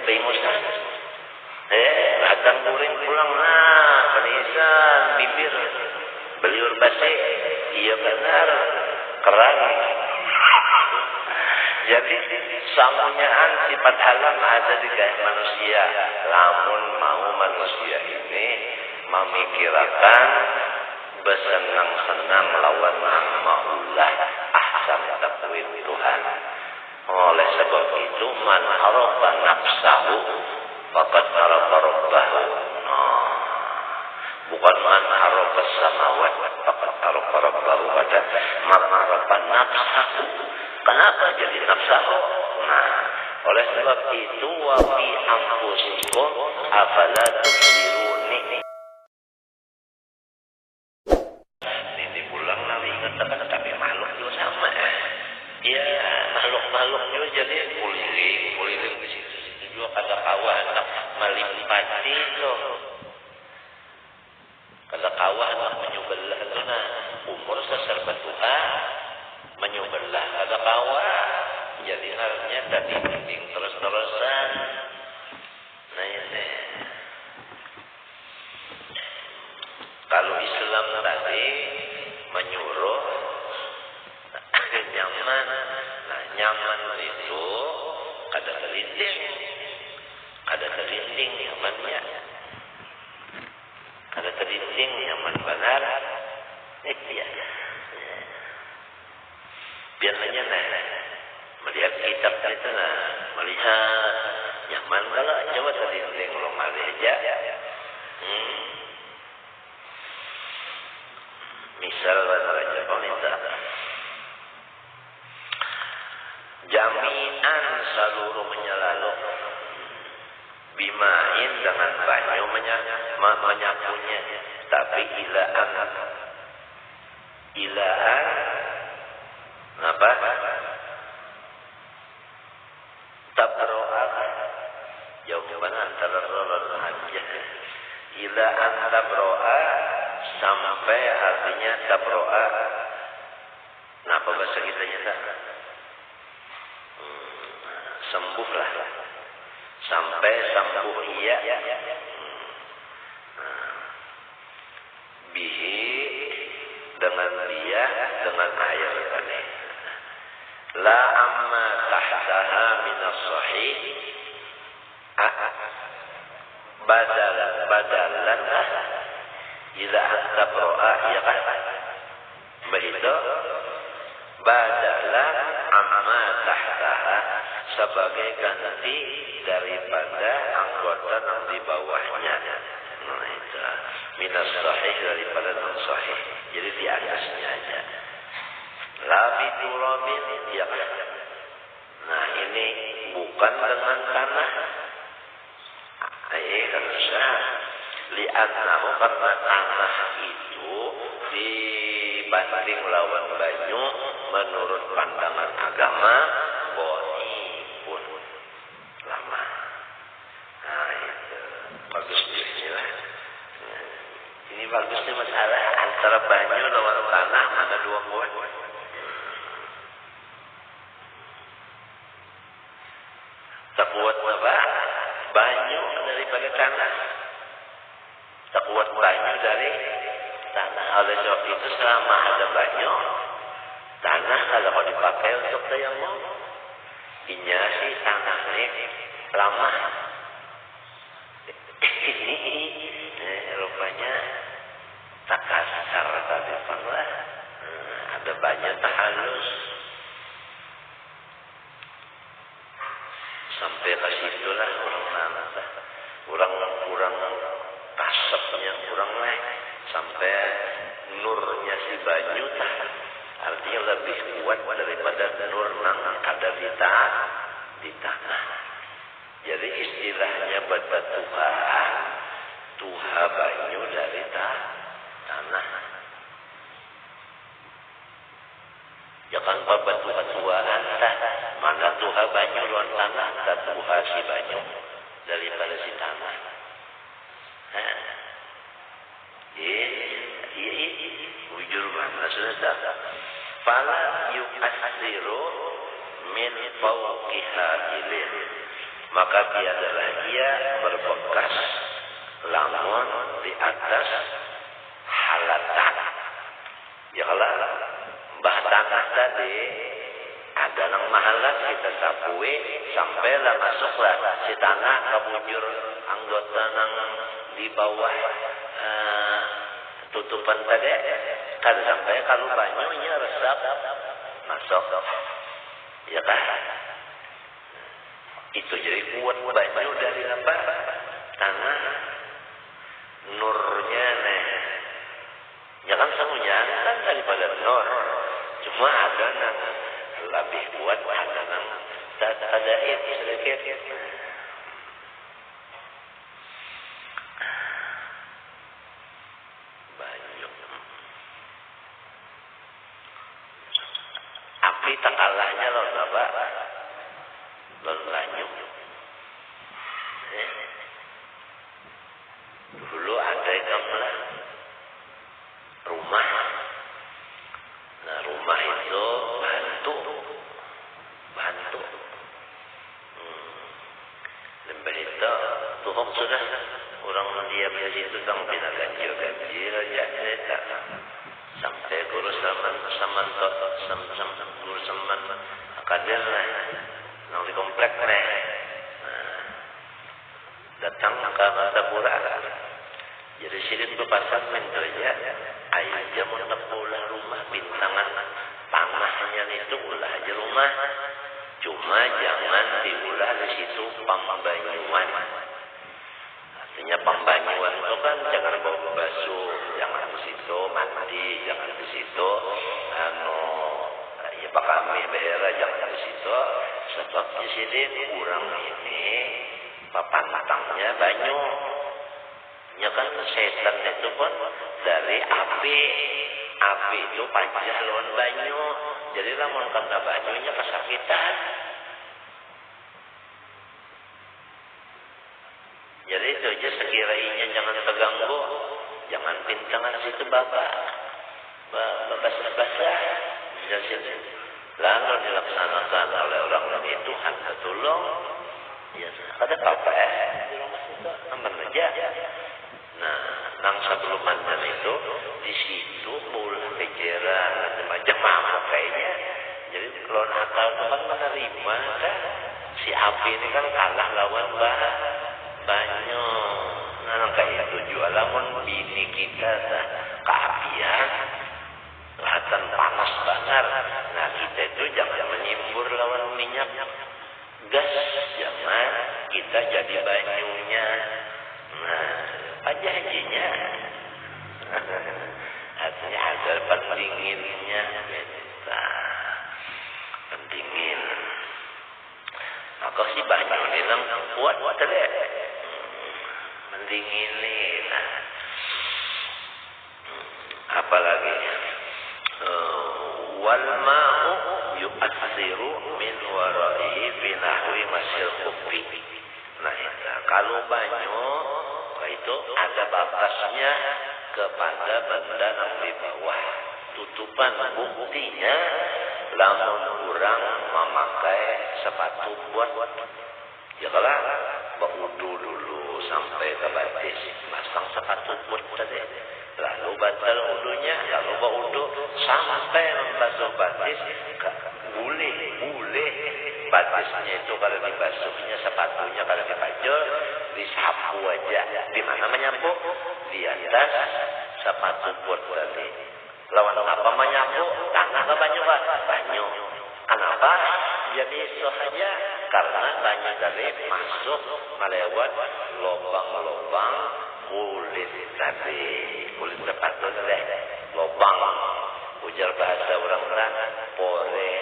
pengusaha. Datang kuring pulang penisan bibir beliur basi. Iya benar kerang. Jadi samunyaan sifat alam ada di gaya manusia. Lamun mau manusia ini memikirkan bersenang-senang lawan maulah ahsan takwin Tuhan. Oleh sebab itu man arafa nafsahu faqad arafa rabbahu. Bukan man arafa samawat faqad arafa rabbahu. Pada man arafa nafsahu. Kenapa jadi nafsahu? Oleh sebab itu wa fi anfusikum afala tubsirun. Ini pulang nanti ingat tapi makhluk itu sama. Ya makhluk juga jadi kuliling di situ juga kada kawan melimpati loh. Kada kawan menyubelah karena umur seserba Tuhan menyubelah kada kawan. Jadi harusnya tadi bimbing terus-terusan. Nah ini kalau Islam tadi menyuruh nyaman. Nah nyaman itu kada terinding nyamannya. Kada terinding nyaman benar. Ya. Biasanya melihat kitab itu melihat nyaman kalau coba terinding ulung aja. Misal raja pemerintah jaminan seluruhnya lalu bimain dengan banyu menyapunya, tapi ilaan apa tabro'ah jauh mana antara rolon aja ilaan tabro'ah sampai artinya tabro'ah. Nah apa bahasa kita nyata sembuhlah sampai sembuh iya bihi dengan dia dengan air tadi la amma tahtaha minas sahih badalan ila tabro'a ya kan begitu badalan amma tahtaha sebagai ganti daripada anggota yang di bawahnya. Nah itu minas sahih daripada non sahih. Jadi di atasnya aja. Labi turabin ya. Nah ini bukan dengan tanah. Harusnya li'annahu karena tanah itu dibanding lawan banyu menurut pandangan agama boni pun lama. Nah itu bagus lah. Ini bagusnya masalah antara banyu lawan tanah mana dua poin. Tak kuat apa? Banyu daripada tanah. Tak kuat banyu dari tanah. Oleh sebab itu selama ada banyu, tanah kalau dipakai untuk tayamum, inya sih tanah ini lama. Ini rupanya tak kasar tadi pernah. Ada banyak tak halus. Sampai ke situlah orang tanah. Kurang kasapnya kurang naik. Sampai nurnya si banyu tak. Artinya lebih kuat daripada nur yang ada di tanah. Jadi istilahnya bata tuha banyu dari tanah. Jangan batuan mana tuha banyu luar tanah dan tuha si banyu daripada si tanah. Ujur mana sudah. Fala yu'asiru min fawqiha ilin. maka tiadalah ia berbekas lamun di atas halatan. Ya kalau bah tanah tadi ada nang mahalat kita sapui sampailah masuklah si tanah ke bujur anggota nang di bawah tutupan tadi kada sampai kalau banyunya resap masuk ya kan itu jadi kuat banyu dari apa tanah nurnya nih jangan semuanya kan daripada nur cuma ada nang lebih kuat ada nang ada itu sedikit banyu api tak kalahnya loh bapak loh banyu dulu ada gamelan rumah. Nah rumah itu bantu. Lembah itu tuhok sudah orang mendiam di situ tang bina ganjil aja cerita sampai guru saman guru saman akadir lah nang di komplek nih datang ke Tabura jadi sirin berpasang mentoya aja mau nepulah rumah bintangan tanahnya itu ulah aja rumah cuma jangan diulah di situ pambanyuan artinya pambanyuan itu kan jangan bawa basuh jangan di situ mandi jangan di situ ya pak kami behera jangan di situ sebab di sini kurang ini papan matangnya banyu ya kan setan itu pun dari api itu panjang lawan banyu jadi lamun kena banyunya kesakitan jadi itu aja sekiranya jangan terganggu jangan pintangan situ bapak basah di sini lalu dilaksanakan oleh orang lain Tuhan tertolong ya ada apa di rumah situ aman aja. Nah, nang sebelum mantan itu di situ mulai kejaran macam apa kayaknya. Jadi kalau nakal teman menerima kan si api ini kan kalah lawan banyu. Nah, kayak itu jual lamun bini kita keapian, kelihatan panas banget. Nah, kita itu jangan menyimbur lawan minyak gas, jangan kita jadi banyunya. Nah, aja hajinya artinya ada pendinginnya kita pendingin maka si banyu ini kuat tadi mendingin apalagi wal ma'u yu'assiru min wara'ihi fi nahwi masil kufi nah kalau banyu itu ada bakasnya kepada benda yang di bawah tutupan buktinya lamun orang memakai sepatu buat ya kalau berwudu dulu sampai ke batis masang sepatu buat tadi lalu batal wudunya lalu berwudu sampai membasuh batis boleh batisnya itu kalau dibasuhnya sepatunya kalau dipajol disapu aja di mana menyapu di atas sepatu buat tadi lawan apa menyapu tanah ke banyu kenapa jadi saja karena banyu tadi masuk melewat lubang-lubang kulit tadi kulit sepatu tadi lubang ujar bahasa orang pore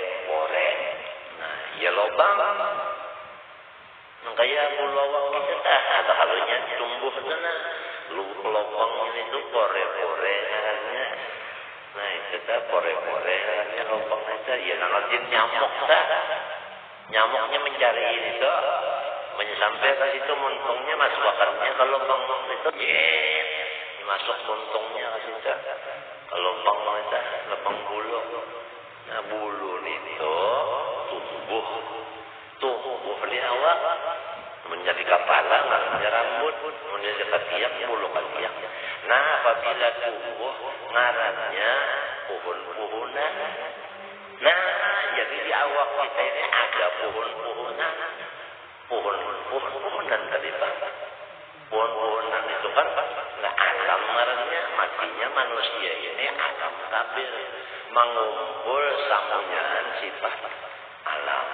nah ya lubang kayak bulawang kita ada halunya tumbuh sana lubang ini tuh pore-pore namanya nah kita pore-pore namanya lubang aja ya nanti nyamuknya mencari itu sampai ke situ muntungnya masuk akarnya kalau lubang itu masuk muntungnya ke situ kalau lubang itu lubang bulu nah bulu itu tubuh di awak kemudian dekat tiang bulu kan tiang. Nah apabila tumbuh ngarannya pohon-pohonan. Nah jadi di awak kita ini ada pohon-pohonan. Pohon-pohonan tadi Pak. Pohon-pohonan itu kan nggak alam ngarannya, matinya manusia ini alam kabir mengumpul samunyaan sifat alam.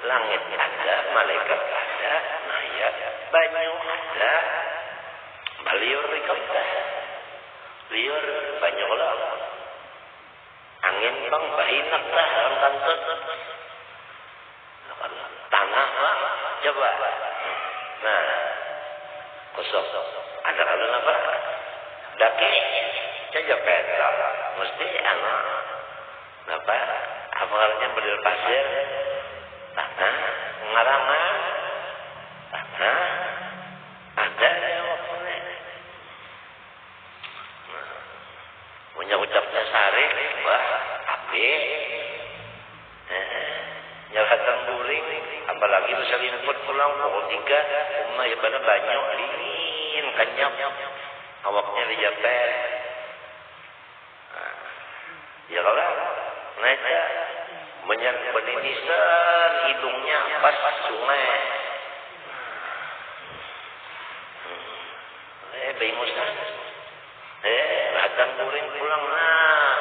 Langit ada, malaikat ada, nah ya banyu ada, baliur dikembah, liur banyu lah, angin bang bahinak lah orang kantor, tanah lah, coba, nah kosong, ada kalau apa, daki, saja petrol, mesti anak, apa, apalagi beliur pasir. Tanah, ngarangan, tanah, ada ya waktunya. Punya ucapnya sari, wah, api. Nyalatan buring, apalagi bisa limput pulang, pukul 3, ya pada banyak, dingin, kenyap, awaknya dijapet. Ya kalau, naik meninisan hidungnya pas sungai. Bingung Ustaz. Datang kuring pulang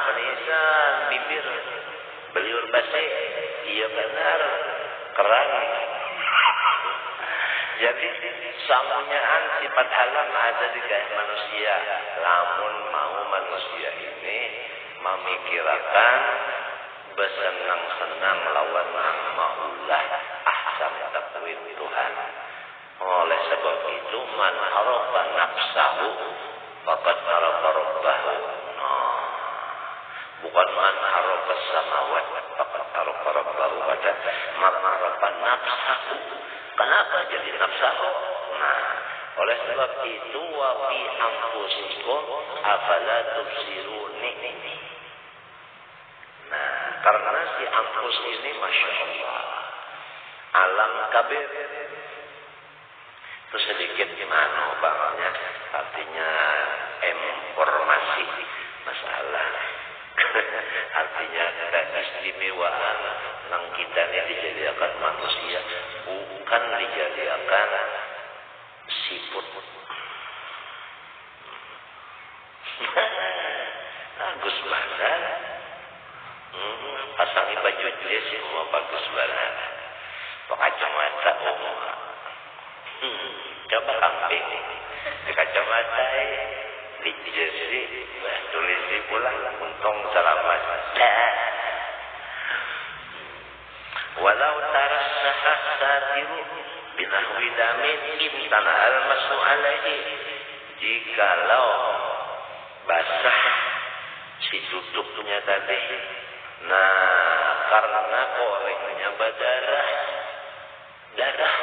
peninisan bibir beliur basi. Iya benar, keran. Jadi samunyaan sifat alam ada di gaya manusia. Namun mau manusia ini memikirkan bersenang-senang lawan maulah ahsan takwin Tuhan. Oleh sebab itu man arafa nafsahu faqad arafa rabbahu. Bukan man arafa samawat faqad arafa rabbahu, pada man arafa nafsahu. Kenapa jadi nafsahu? Nah, oleh sebab itu wa fi anfusikum afala tubsirun. Nah, karena si anfus ini Masya Allah alam kabir itu sedikit gimana bangnya, artinya informasi masalah artinya ada istimewaan yang kita ini dijadikan manusia, bukan dijadikan siput. Bagus banget. Pasangi baju dress semua bagus banget. Pakai kacamata coba kambing di kacamata di jersey tulis di pulang untung selamat. Walau tarassaha satiru binahwi damin imtana al-masu alaihi. Jikalau basah si tutupnya tadi, nah karena korengnya berdarah, darah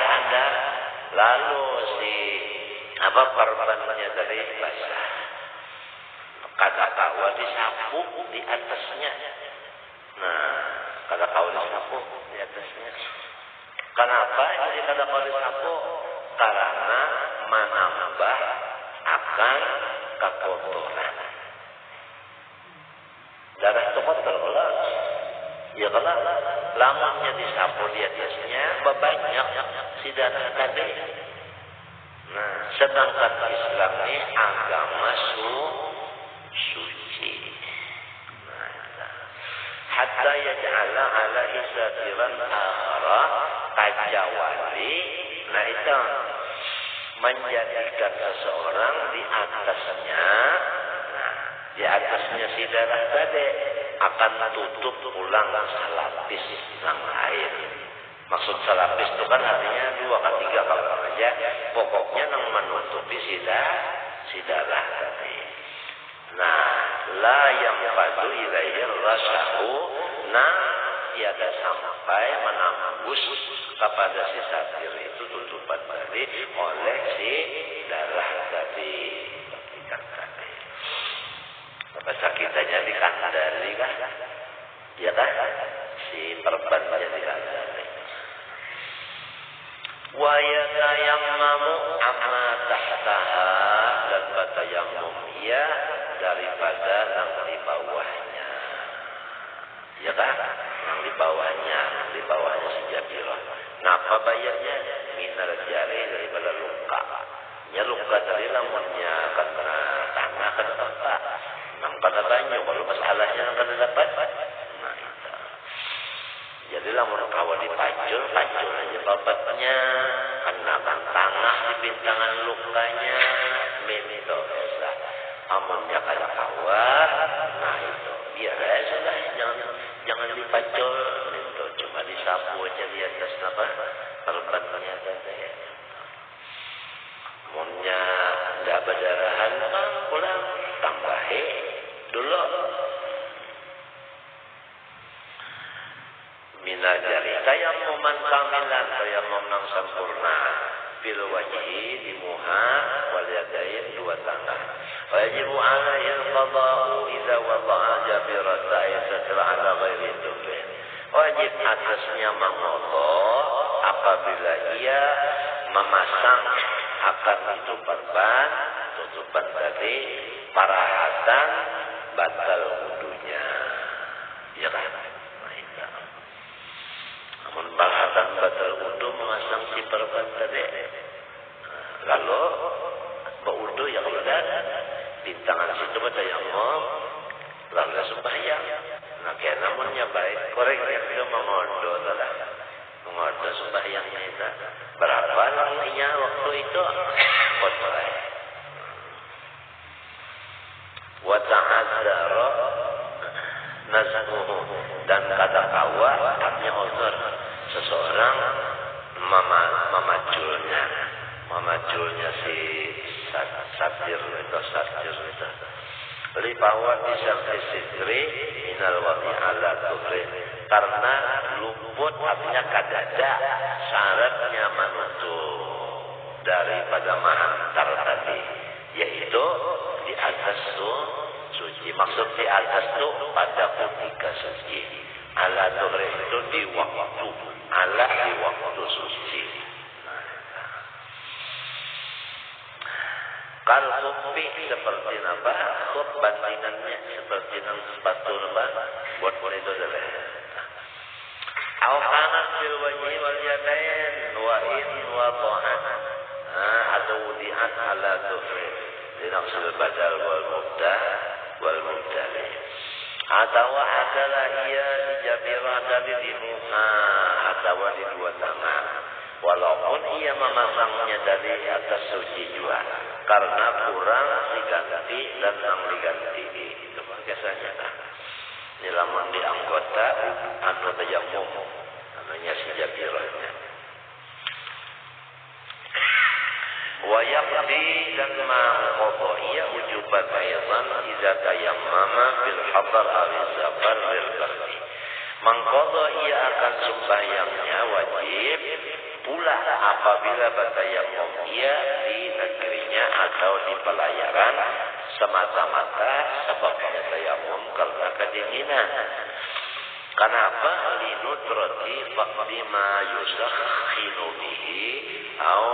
ada, lalu si perbannya tadi basah, kata kawa disapu di atasnya. Nah kata kawa disapu di atasnya. Kenapa jadi kata kawa disapu? Karena menambah akan kekotoran. Darah itu kotor lah. Ya kalau lamanya disapu di atasnya banyak si darah tadi. Nah, sedangkan Islam ini agama suci. Nah, hatta yaj'ala alaihi satiran akhara kajawali. Nah itu menjadikan seseorang di atasnya, di atasnya si darah tadi akan tutup ulang salapis yang lain. Maksud salapis itu kan artinya 2 atau 3 kalau aja. Pokoknya yang menutupi si darah tadi. Nah, la yang fadu ilaihi rasahu, nah tiada sampai menembus kepada si satir itu tutupan tadi oleh si darah tadi. Tadi. Bahasa kitanya dikandari kan? Ya kan? Si perban jadi dikandari. Wa yatayammamu amma tahtaha, dan bertayamum ia daripada yang di bawahnya. Ya kan? Yang di bawahnya si Jabirah. Napa bayarnya? Minal jari, daripada luka. Ya luka dari lamunnya karena tanah kan apa? Nang pada banyak, kalau masalahnya kan dapat. Nah itu. Jadi lamun kawan dipacul aja babatnya. Karena kan tanah di bintangan lukanya. Minto esa. Amunnya kada kawat. Nah itu. Biar aja lah. Jangan dipacul. Minto cuma disapu aja di atas apa? Perbannya saja. Amunnya tidak berdarahan, pulang tambahi dulu. Minajari tayammuman kamilan, tayammum nang sempurna. Fil wajhi di muha wal yadain dua tangan. Wajibu alaihi al-qada'u idza wada'a jabirata yastra ala ghairi tubin. Wajib atasnya mengqadha apabila ia memasang akan itu perban, tutupan tadi parahatan batal wudunya. Ya kan? Namun parahatan batal wudu memasang si perban tadi. Lalu berwudu yang udah di tangan situ bertayamum, lalu sembahyang. Nah, kaya namunnya baik, koreknya itu mengodoh lah. Mengodoh sembahyangnya itu. Berapa lamanya waktu itu? Kotorai. Wa ta'adzara nazmuhu, dan kata kawa artinya uzur. Seseorang memaculnya si satir itu. Lipawat disangsi sidri minal wadi ala tuhri, karena luput artinya kadada syaratnya menutup daripada mahantar tadi, yaitu di atas tuh suci. Maksud di atas tuh pada ketika suci. Ala tuhri itu di waktu, ala di waktu suci. Kalau khuffi seperti apa? Khuf bandingannya seperti nang sepatu apa? Buat itu adalah. Awakanat fil wajhi wal yadain wa in wa dhahan. Atau wudi'at ala tuhri. Dinaqsul badal wal mubdah wal mubdali. Atau adalah ia di Jabirah dari di muka atau di dua tangan. Walaupun ia memasangnya dari atas suci juga, karena kurang diganti dan yang diganti itu biasanya kan. Ini lamun di anggota anu tayammum namanya si Jabirahnya. Wa yaqdi dan ma'qadha ia ujubat ayatan idza tayammama bil hadar aw safar lil qasdi. Mangqadha ia akan sembahyangnya wajib pula apabila bertayamum ia di negerinya atau di pelayaran semata-mata sebabnya tayamum karena kedinginan. Kenapa? Linutrati faqdi ma yusakhinu bihi au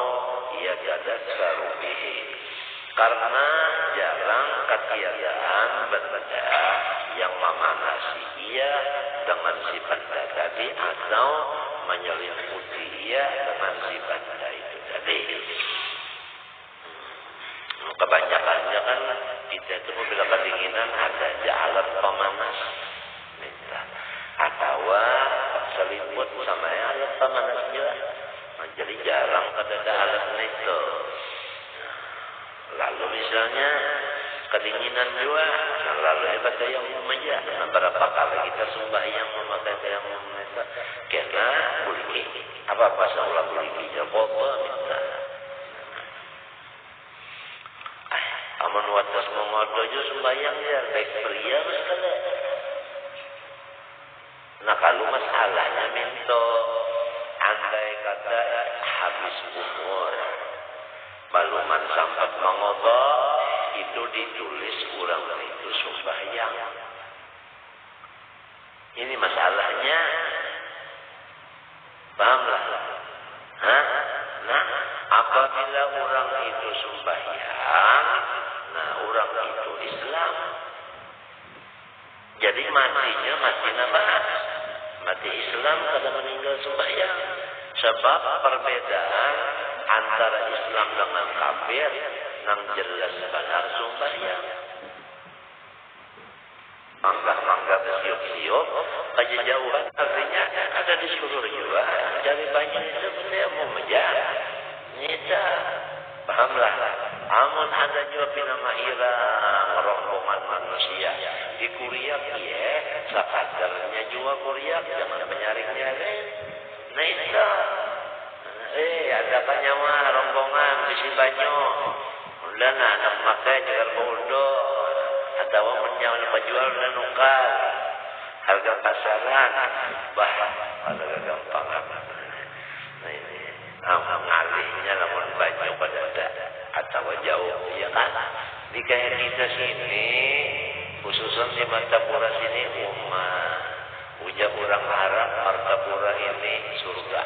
yatadassaru bihi. Karena jarang ketiadaan benda yang memanasi ia dengan si benda tadi atau menyelimuti ia dengan si benda itu tadi. Kebanyakannya kan kita itu bila kedinginan ada aja alat pemanas, atau selimut sama alat pemanas juga. Jadi jarang ada alat itu. Lalu misalnya kedinginan juga, nah lalu hebat tayamum aja. Nah, berapa kali kita sembahyang memakai tayamum itu? Karena buliki, apa saulah buliki ya bobo minta. Aman watas mengodoh juga sembahyang ya baik pria sekali. Nah kalau masalahnya minto, andai kata habis umur, baluman sampai mengodoh, itu ditulis kurang itu sembahyang. Ini masalahnya, pahamlah? Nah, apabila orang itu sembahyang, nah orang itu Islam. Jadi matinya mati nabas, mati Islam kada meninggal sembahyang. Sebab perbedaan antara Islam dengan kafir nang jelas benar sembahyang. Mangga-mangga bersiup-siup, kejauhan artinya ada di seluruh jiwa. Dari banyak itu benda mau menjar. Nyata, pahamlah. Amun ada juga pinama irang rombongan manusia di Kuriak ya, sakadarnya juga Kuriak, jangan menyaring-nyaring. Nah itu, ada kanyawa rombongan di si Banyu. Udah anak makai jagar bodo. Atau menyawa penjual dan nukar harga pasaran pada gampang. Nah ini ngalihnya lamun banyak pada ada atau jauh ya kan. Di kayak kita sini khususnya di Martapura sini ujar orang Arab Martapura ini surga.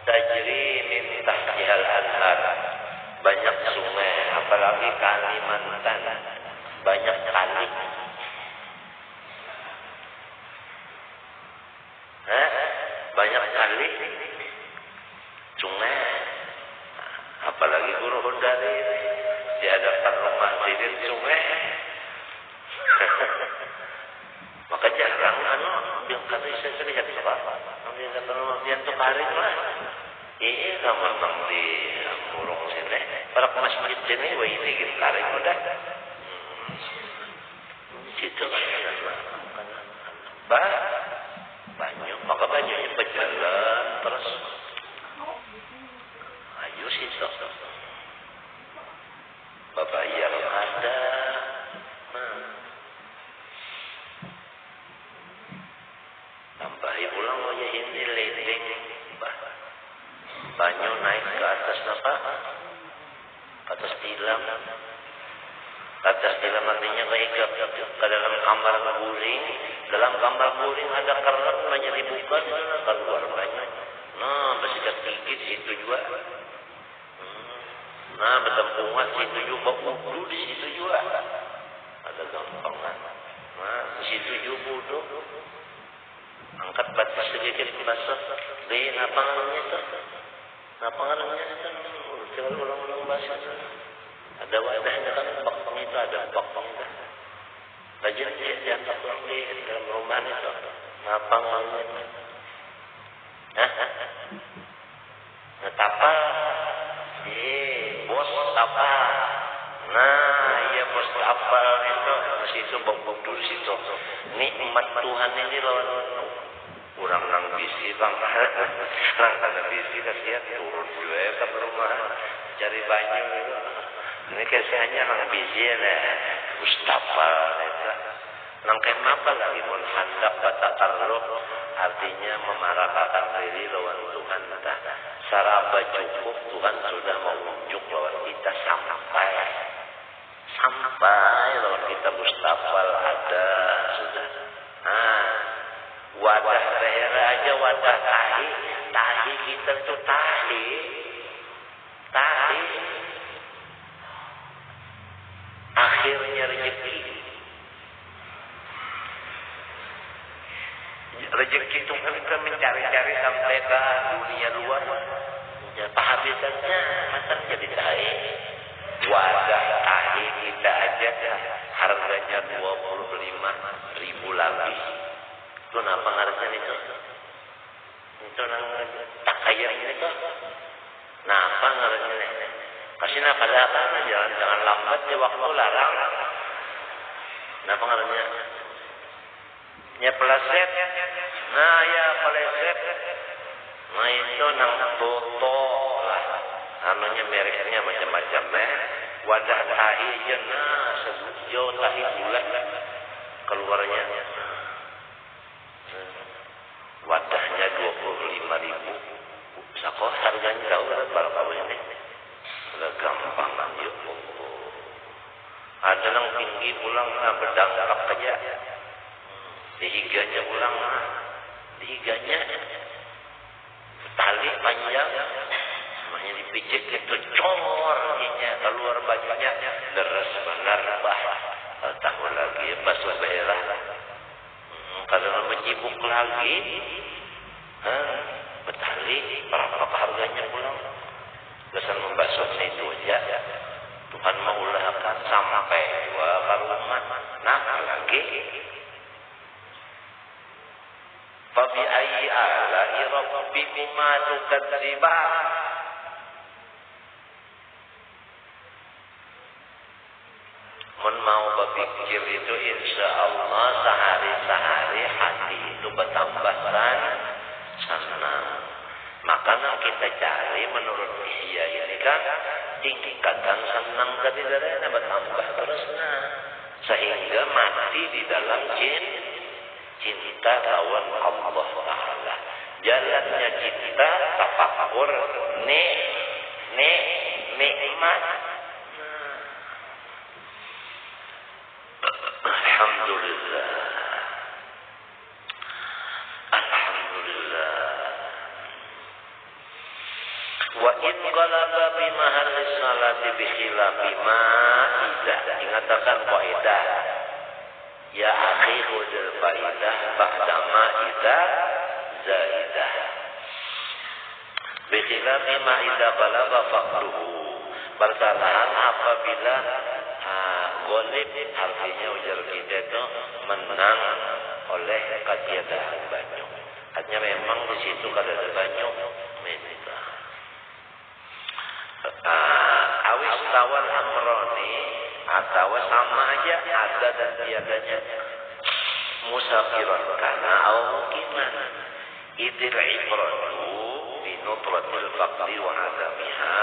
Tajri min tahtihal anhar, banyak sungai, apalagi Kalimantan banyak kali. Banyak kali sungai, apalagi Guru Hondari di hadapan rumah sidin sungai. Maka jarang yang kata saya lihat apa dia kalau dia untuk karing lah. Iya memang di burung sini para masjid sini wah ini gitu karing udah situ banyak, maka banyaknya berjalan terus ayo situ bapak yang ada tambahi ulang aja ini ledeng banyak naik ke atas apa ke atas tilam artinya ke dalam kamar guring. Dalam kamar guring ada keran banyak dibuka, keluar banyak. Nah, bersikat gigi situ juga. Nah, bertempungan situ juga, wudu di situ juga. Ada gampangan. Nah, di situ juga wudu. Angkat batas sedikit basah. Apa ngarannya itu? Apa ngarannya itu? Jangan ulang-ulang basah. Ada wadahnya kan, bakpang itu ada bakpang itu. Rajin dia diantar pulang di dalam rumah itu. Ngapa ngomongnya itu? Tapa. Bos tapa. Nah, iya bos tapa itu. Situ bok-bok dulu situ. Nikmat Tuhan ini lawan kurang nang bisi bang. Nang ada bisi kasihan turun juga ke rumah. Cari banyak itu. Ini kasihannya nang bisi ya. Mustafa itu. Nang kenapa lagi menghadap kata taruh artinya memarahkan diri lawan Tuhan. Saraba cukup Tuhan sudah mengunjuk lawan kita sampai lawan kita Mustafa ada sudah. Wadah daerah aja wadah tahi kita itu tahi akhirnya rezeki itu kita mencari-cari sampai ke dunia luar ya, penghabisannya masa jadi tahi. Wadah tahi kita aja harganya 25.000 lebih. Itu kenapa ngarannya itu? Itu nang tak kaya itu. Nah, apa ngarannya? Kasih nak kadang jangan lambat di waktu larang. Kenapa ngarannya? Ya peleset. Nah ya peleset. Nah itu nang foto lah. Namanya mereknya macam-macam wadah tahi aja nah sejauh tahi bulat keluarnya. Wadahnya 25.000. Sakoh harganya tahu berapa ini? Udah gampang kan yuk. Ada nang tinggi pulang berdangkap aja. Dihiganya pulang dihiganya tali panjang namanya deres benar bah tahun lagi basuh belah karena mencibuk lagi betali berapa harganya pulang kesan membasuhnya itu aja Tuhan maulahkan sampai dua rumah nah lagi fabi ayyi ala'i rabbikuma tukadziban mun mau berpikir itu insya Allah sehari-sehari hati itu bertambah senang. Makanan kita cari menurut Ihya ini kan tingkatan senang tadi darahnya bertambah terus sehingga mati di dalam cinta lawan Allah Ta'ala. Jalannya cinta tafakkur nikmat. Wa in qalaba bi mahalli salati bi khilafi ma idza dikatakan kaidah ya akhi hudul faidah ba'da ma idza zaidah bi khilafi ma idza balagha faqruhu bersalahan apabila golib artinya ujar kita itu menang oleh ketiadaan banyak artinya memang di situ kada ada banyak menita awis tawal amroni atau sama aja ada dan tiadanya musafiran karena awal mukiman idil ibratu binutratil faqri wa adamiha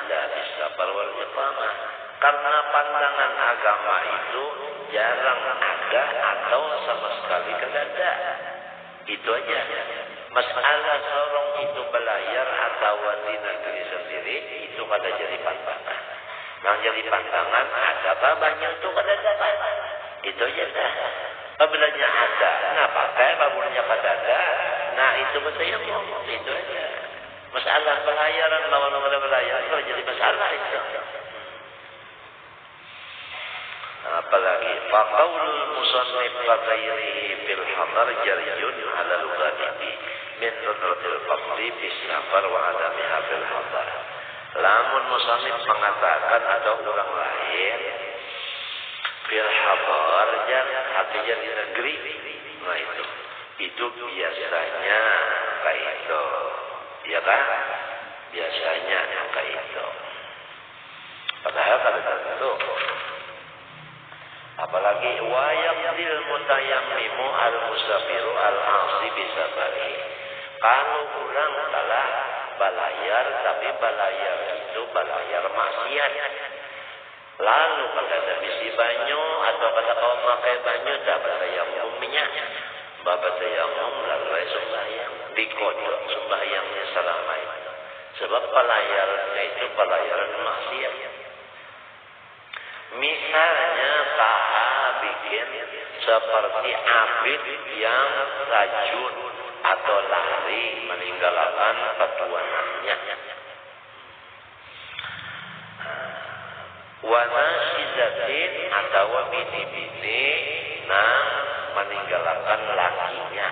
la bisabar wal iqamah karena pandangan agama itu jarang ada atau sama sekali kada ada itu aja masalah seorang itu belayar atau di negeri sendiri itu kada jadi pandangan. Yang jadi pandangan ada apa banyak itu kada ada. Itu aja dah. Apabila ada, nah pakai apabila kada ada, nah itu betul yang ngomong itu aja. Masalah belayaran lawan belayar itu jadi masalah itu. Apalagi faqaulul musannif qadairihi fil hadar jariyun ala lughatihi min nudratil faqri bis safar wa adamiha fil hadar. Lamun musannif mengatakan ada orang lain fil hadar artinya di negeri nah itu biasanya kayak itu ya kan biasanya kayak itu padahal kada tentu apalagi wayaqdil mutayammimu al musafiru al asi bisabari kalau orang telah balayar tapi balayar itu balayar maksiat lalu pada ada bisi banyu atau pada kau makai banyu tak bertayamum minyak bertayamum lalu sembahyang dikodok sembahyangnya selama itu sebab pelayarannya itu pelayaran maksiat. Misalnya Taha bikin seperti abid yang rajun atau lari meninggalkan ketuanannya. Wana sidatin atau bini-bini nang meninggalkan lakinya.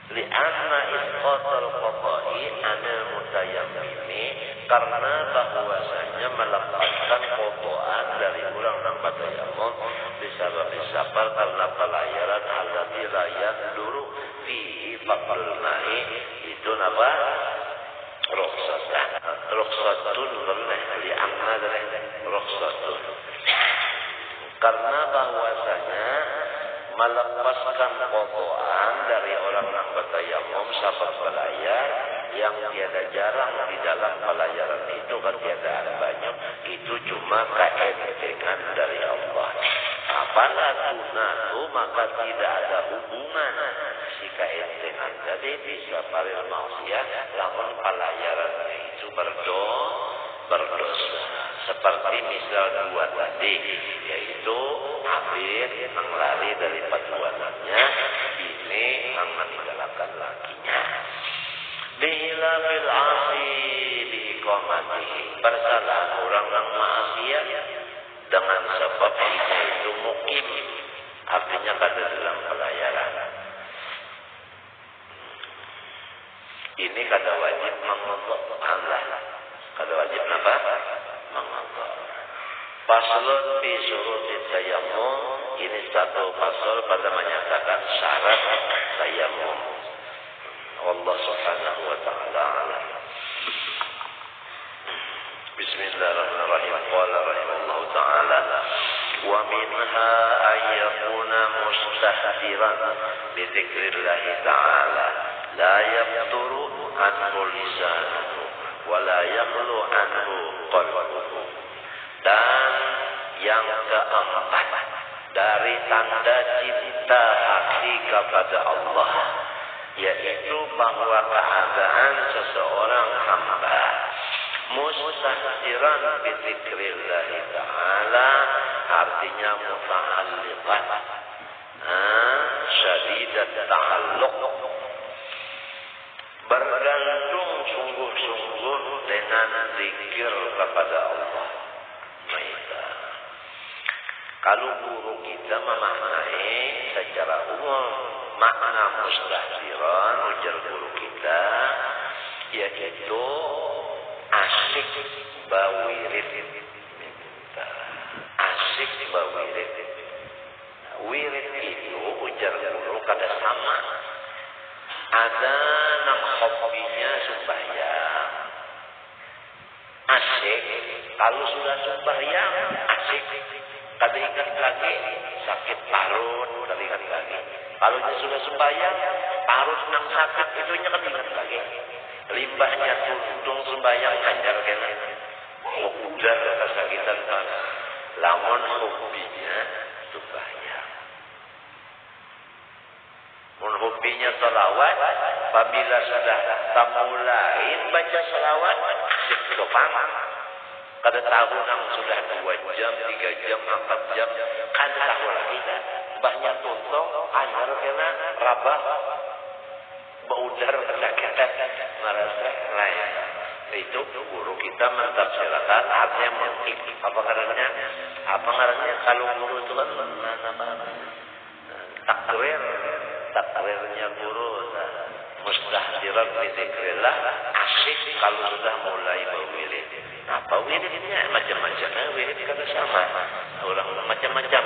Lianna isqatul qada'i anil mutayammimi karena bahwasanya melepaskan qada'an dari orang yang bertayammum disabab karena pelayaran allati la yaduru fihi faqrul ma'i itu apa? Rukhsatun boleh lianna dari rukhsatun karena bahwasanya melepaskan qada'an dari orang yang bertayammum sahabat belayar yang tiada jarang di dalam pelayaran itu kan tiada banyak itu cuma keentengan dari Allah. Apabila tunatu maka tidak ada hubungan si keentengan tadi bisa paril maksiat lamun pelayaran itu berdosa. Seperti misal dua tadi yaitu abid yang lari dari perbuatannya bini yang meninggalkan lakinya. Bihilafil asi istiqomati. Bersalah orang yang maksiat dengan sebab dia itu mukim, artinya kada dalam pelayaran. Ini kada wajib mengontrol Allah. Kada wajib apa? Mengontrol. Paslon fi syurutit tayammum, ini satu pasal pada menyatakan syarat tayammum. Allah Subhanahu wa taala alam. Bismillahirrahmanirrahim. Qala rahimallahu taala wa minha ayyakuna mustahdiran bi dzikrillah taala la yaqduru anhu lisanuhu wa la yakhlu anhu qalbuhu. Dan yang keempat dari tanda cinta hati kepada Allah, yaitu bahwa keadaan seseorang hamba mustahdiran bi dzikrillah taala, artinya muta'alliqan syadidat ta'alluq, bergantung sungguh-sungguh dengan zikir kepada Allah. Kalau guru kita memaknai secara umum makna mustahdiran, ujar guru kita, yaitu asyik bawirid minta. Asyik bawirid. Wirid itu ujar guru kada sama. Ada yang hobinya sembahyang. Asyik, kalau sudah sembahyang, asyik. Kada ingat lagi, sakit parut, kada ingat lagi. Kalau dia sudah sembahyang, parut nang sakit, itunya kada ingat lagi. Limbahnya tuntung sembahyang anjar kena. Udar kesakitan parah. Lamun hobinya sembahyang. Mun hobinya salawat, apabila sudah mulai baca salawat, asyik dopang. Kada tahu nang sudah 2 jam, 3 jam, 4 jam, kada tahu lagi kan. Banyak tuntung, anyar kena rabah, baudar kesakitan, merasa lain. Itu guru kita mentafsirkan artinya mengik. Apa karanya? Apa karanya? Kalau guru itu kan takrirnya guru mustahdiran bi dzikrillah, asyik kalau sudah mulai berwirid. Apa wiridnya? Macam-macam. Wirid kada sama. Orang macam-macam.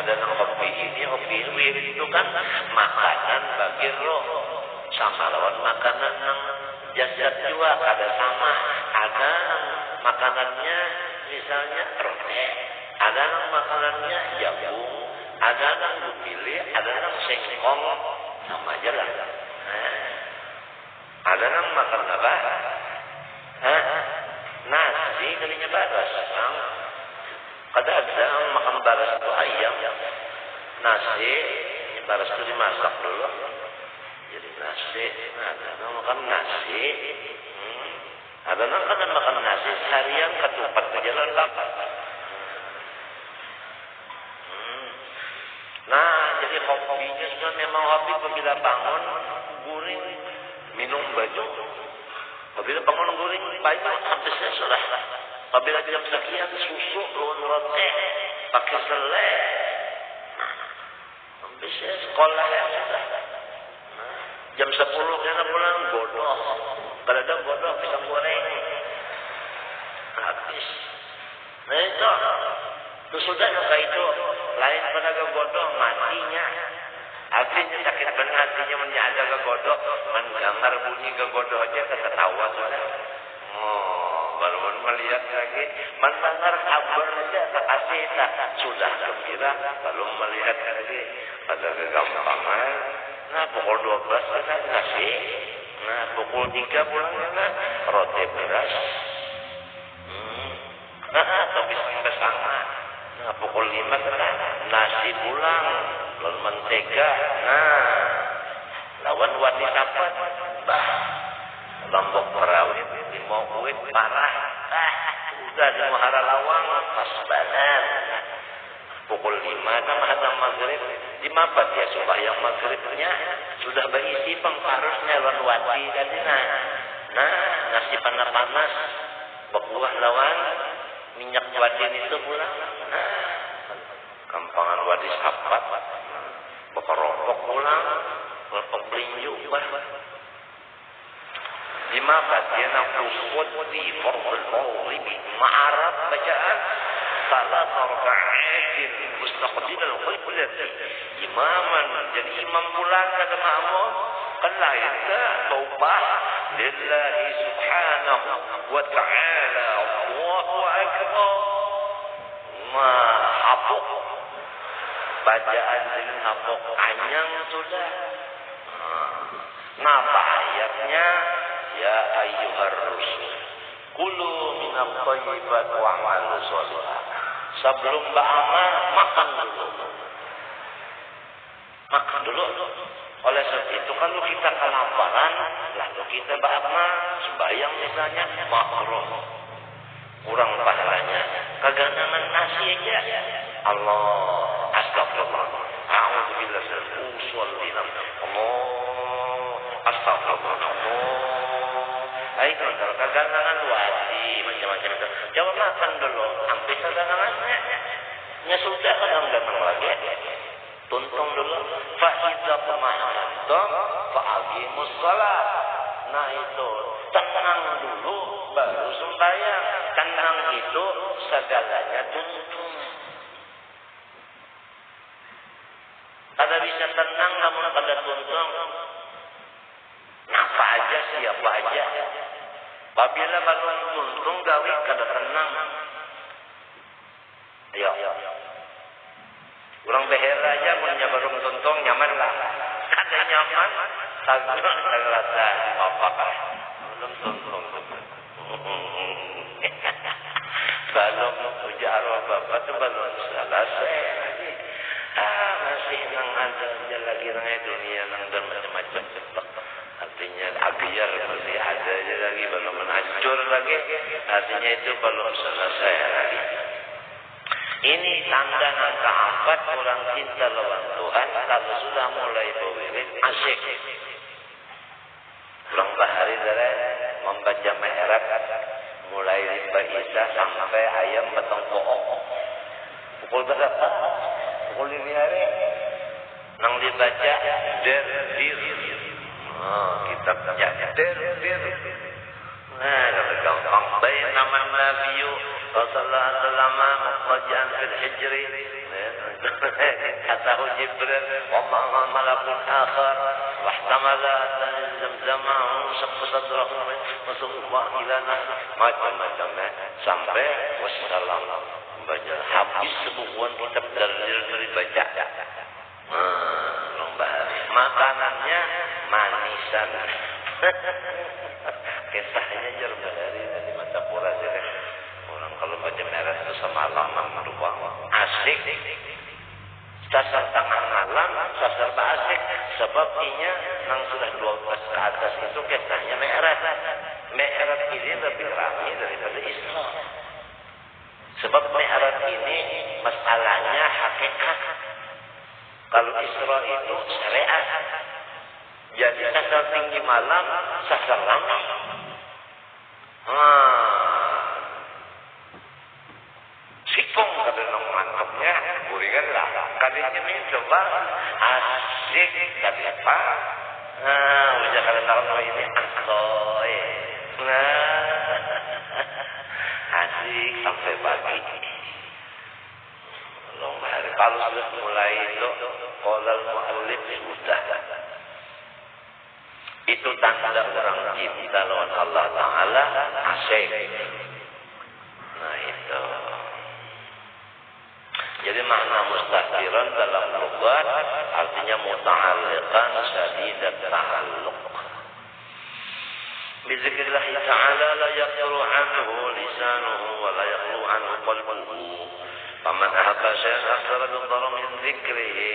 Ada yang hobi ini, hobi wirid itu kan makanan bagi roh. Sama lawan makanan yang jasad juga kada sama. Ada makanannya misalnya roti, ada yang makanannya jagung, ada yang bupili, ada yang singkong, sama aja lah. Ada yang makan apa? Nasi kalinya baras. Kada ada yang makan baras itu ayam. Nasi, baras itu dimasak dulu. Jadi nasi, ada yang makan nasi. Ada yang kada makan nasi, seharian ketupat ke jalan lapan. Nah, jadi hobinya sudah memang hobi apabila bangun guring, minum baju. Apabila bangun guring baju, habisnya sudah. Apabila jam sekian susu, lawan roti, pakai selai. Habisnya sekolah ya sudah. Jam 10 kena pulang bodoh. Kalau ada bodoh pisang goreng. Habis. Nah itu sudah kayak itu. Lain pada bodoh matinya. Artinya sakit benar, hatinya menjaga kegodok, menggambar bunyi kegodok aja ketawa sudah. Baru melihat lagi, mendengar kabar aja kasih sudah gembira, belum melihat lagi pada kegampangan. Nah pukul 12 kita nasi, nah pukul 3 pulangnya roti beras, topis kesanga. Nah pukul 5 kita nasi pulang. Lawan mentega, lawan wati sapat, lombok perawit, limau kuit parah, udah di Muhara Lawang, pas badan. Pukul 5 kan ada maghrib, di mabat ya sembahyang maghribnya sudah berisi pengparusnya lawan wati tadi. Nah nasi panas-panas, Bekuah lawan minyak wadin itu pulang. Kampangan wadis hapat. Bekerokok pulang. Berpok belinju. Lima bagian kusut di fardul maghribi. Ma'arab bacaan. Salat raka'atin mustaqbil al-qiblati. Imaman. Jadi imam pulang kata makmum. Kan lain ke taubah lillahi subhanahu wa ta'ala. Allahu akbar. Hapuk. Bacaan dengan hapuk anyang sudah. Napa ayatnya? Ya ayyuhar rusul kulu minat thayyibat wa amalu sholihah. Sebelum beramal makan dulu. Makan dulu. Oleh sebab itu kalau kita kelaparan lalu kita beramal sembahyang misalnya makruh. Kurang pahalanya. Keganangan nasi aja. Allah astagfirullah. A'udzubillahi minasyaitonir rajim. Allah astagfirullah. Itu kalau keganangan wajib macam-macam itu. Coba makan dulu sampai keganangannya. Ya sudah kadang-kadang lagi. Tuntung dulu. Fa idza qama'tum fa aqimus shalah. Nah itu tenang dulu baru sembahyang. Tenang itu segalanya tuntung. Kada bisa tenang namun kada tuntung. Napa aja siapa aja. Apabila balon tuntung gawi kada tenang. Ayo. Orang behera aja punya balon tuntung nyaman lah. Kada nyaman. Sagera rasa apa-apa. Belum tuntung. Balon ujar bapak tu balon selesai. Masih nang ada aja lagi nang dunia nang dan macam-macam. Artinya abiar masih ada aja lagi, belum hancur lagi. Artinya itu belum selesai lagi. Ini tanda angka 4 orang cinta lawan Tuhan. Kalau sudah mulai berwirid asyik. Orang bahari dari membaca mi'raj mulai rimba Isa sampai ayam betong kook. Pukul berapa? Pukul 5 hari. Nang dibaca der. Kitabnya der. Nah, gampang. Bain nama Nabi sallallahu alaihi wasallam muqajjan fil hijri. Katahu Jibril, "Wallahu malakun akhar, wahtamala zamzamahu syaqqa sadrahu masukwa ila macam-macam sampai wassalam." Baca habis sebuah kitab dari baca. Makanannya manisan. Kisahnya jerman dari Matapura saja. Orang kalau baca merah itu semalam doang asik. Sasar tangan malam, sasar asik. Sebab inya nang sudah 12 ke atas itu kisahnya merah. Merah ini lebih ramai daripada Isra. Sebab merah ini masalahnya hakikat. Kalau Isra itu syariat. Jadi sasar tinggi malam, sasar lama. Sikong kada nang mantapnya, buringan lah. Kalinya ini coba asik kada apa. Ujar kada tahu ini asoy. Asik sampai pagi. Kalau sudah mulai itu qolal muallif sudah. Itu tanda orang cinta lawan Allah Ta'ala asyik. Nah itu. Jadi makna mustahdiran dalam lughat artinya muta'alliqan syadidat ta'alluq. Bizikrillah ta'ala la yaqru anhu lisanuhu wa la yaqru anhu qalbuhu. Faman ahabba syai'an aktsara bi-dharra min dzikrihi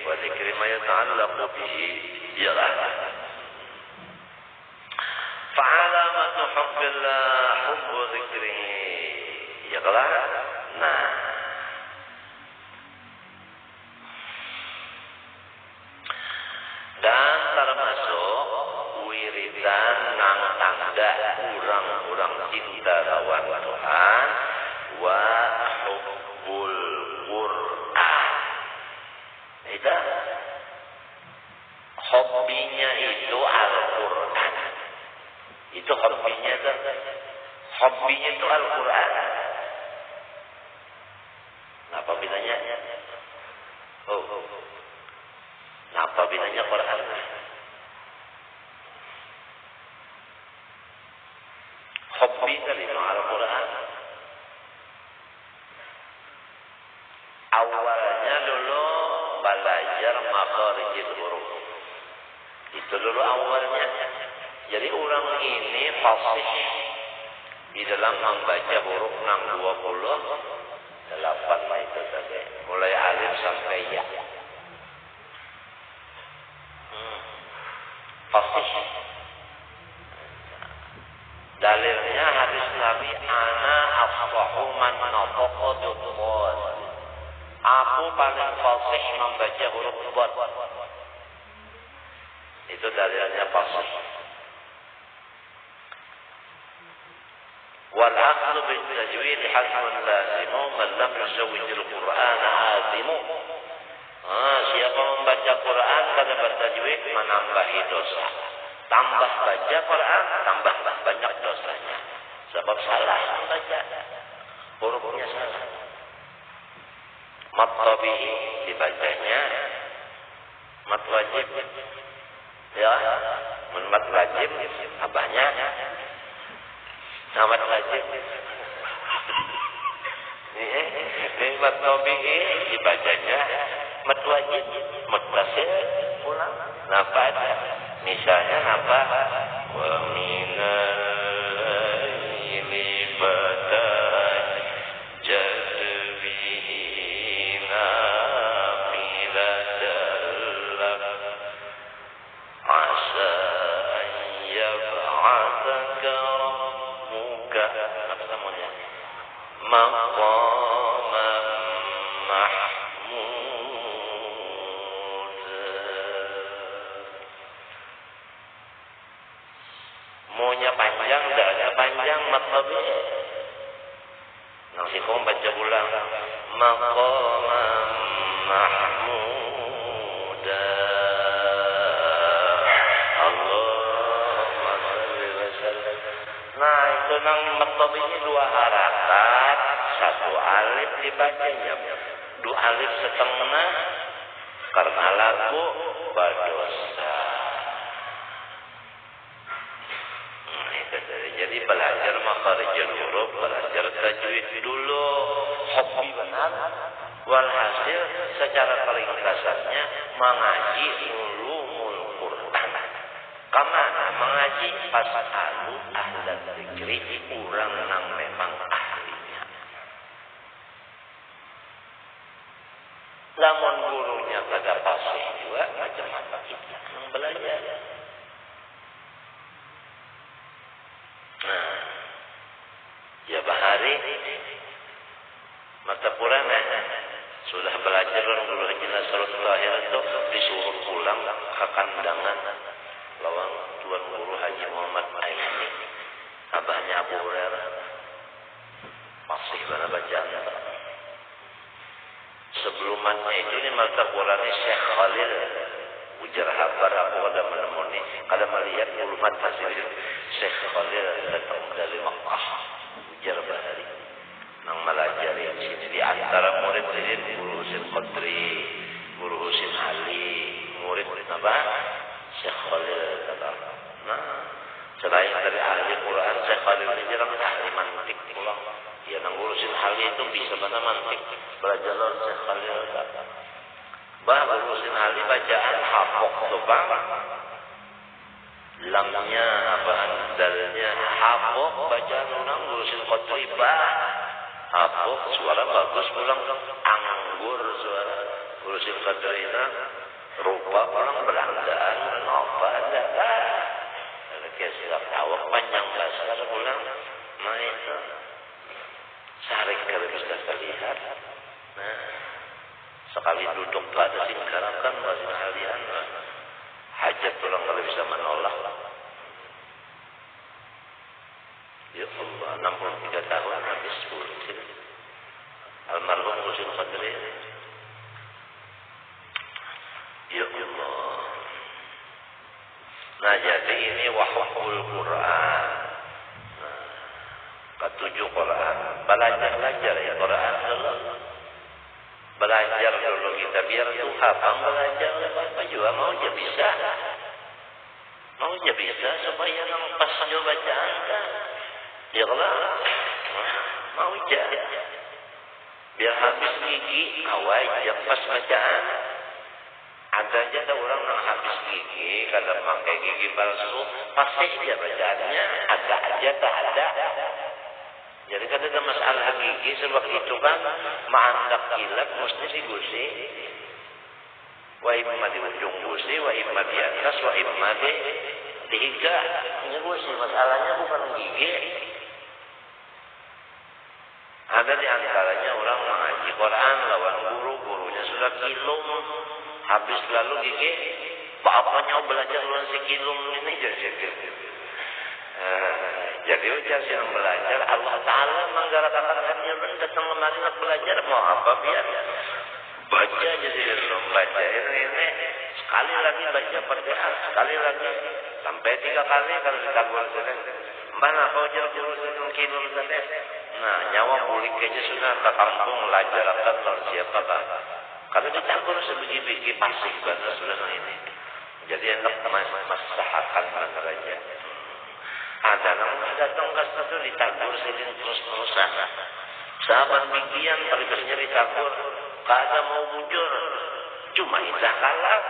wa dzikri ma yata'allaqu bihi yalah. Fa'alamatu hubbillah hubbu dzikrihi. Ya kalah. Nah. Dan termasuk wiridan nang ada orang-orang cinta lawan Tuhan wa hubbul Quran. Itu hobinya itu Al-Quran. Itu hobinya itu Al-Quran. Apa bedanya? Apa bedanya Quran? Hobi tadi Al-Quran. Awalnya dulu belajar makharijil huruf. Itu dulu awalnya. Jadi orang ini fasih di dalam membaca huruf 628 itu tadi. Mulai alif sampai ya. Fasih. Dalilnya hadis Nabi ana afsahu man nafaqa dud. Aku paling fasih membaca huruf dad. Itu dalilnya fasih. Wal aqlu bil tajwid hasbun lazimu man lam yusawwij al-Qur'an azimu. Siapa membaca Quran pada bertajwid menambahi dosa. Tambah baca Quran, tambah banyak dosanya. Sebab salah membaca. Hurufnya salah. Mat tabi'i dibacanya mat wajib. Ya, mat wajib abahnya mat wajib. Ini mat tabi'i dibacanya mat wajib, mat basil pulang. Napa ada? Misalnya apa? Wa minal laili fatajjad bihi nafilatan asa an yab'atsaka rabbuka. Apa namanya? Maqaman mahmud. Maunya panjang, dalnya panjang, matlabi. Nang sikong baca ulang. Maqaman mahmuda. Allahumma salli wa sallim. Nah, itu nang matlabi ini 2 harakat, 1 alif dibacanya. 2 alif setengah karena lagu berdosa. Jadi belajar makharijul huruf, belajar tajwid dulu, hobi benar. Walhasil secara paling kasarnya mengaji ulumul Quran. Kamana mengaji fasalu ahlan dzikri, urang nang memang ahlinya. Lamun gurunya kada fasih juga macam apa kita nang belajar. Nah, ya bahari mata Quran sudah belajar guru Haji Nasrul Tahir itu disuruh pulang ke kandangan lawang tuan guru Haji Muhammad Aini, abahnya Abu Hurairah. Masih mana bacaan. Sebelumnya itu ni mata Quran Syekh Khalil ujar habar aku ada menemui, ada melihat ulumat hasil Syekh Khalil datang dari Makkah, ujar bahari, nang melajari sini di antara murid-murid Guru Husin Qadri, Guru Husin Ali, murid apa? Syekh Khalil kata. Nah, selain dari ahli Quran, Syekh Khalil ini jarang ahli mantik pulang. Ya, nang Guru Husin Ali itu bisa mana mantik, belajar Syekh Khalil kata. Bah urusin ahli bacaan hafok tu bang. Lamnya apa andalnya hafok bacaan orang urusin Qadri bah. Hafok suara bagus pulang anggur suara urusin Qadri itu rupa orang Belandaan apa ada bah. Ada kesilap awak panjang besar pulang. Nah itu sarik kalau bisa terlihat. Nah. Sekali duduk pada sekarang kan masih kalian hajat orang kalau bisa menolak. Nah, jadi ini wahubbul Quran. Nah, ketujuh Quran. Belajar ya Quran dulu. Belajar dulu kita biar tuh hafal belajar apa juga mau aja bisa. Mau aja bisa supaya pas juga bacaan kan. Ya Allah. Mau aja. Biar habis gigi awal aja pas bacaan. Ada aja ada orang yang habis gigi, kalau pakai gigi palsu, pasti dia bacaannya ada aja tak ada. Jadi kalau ada masalah gigi sebab itu kan ma'andak kilat mesti digusi. Wa imma di ujung gusi, wa imma di atas, wa imma di iga. Ini gusi, masalahnya bukan gigi. Ada di antaranya orang mengaji Quran lawan gurunya sudah kilum. Habis lalu gigi, bapaknya belajar lawan si kilum ini jadi ujar sih belajar Allah Ta'ala menggerakkannya datang kemari nak belajar mau apa biar baca aja sih belum baca ini sekali lagi baca Fatihah sekali lagi sampai 3 kali kalau ditagur sedang mana kau ujar guru sedang kilum tadi nah nyawa bulik aja sudah ke kampung lajarkan lawan siapa kan kalau ditagur sebiji-biji pasti bahasa sudah ini jadi enak masahakan aja. Ada orang datang ke situ ditagur silin terus-terusan. Sahabat bikian teribasnya ditagur. Kada mau bujur. Cuma indah kalah.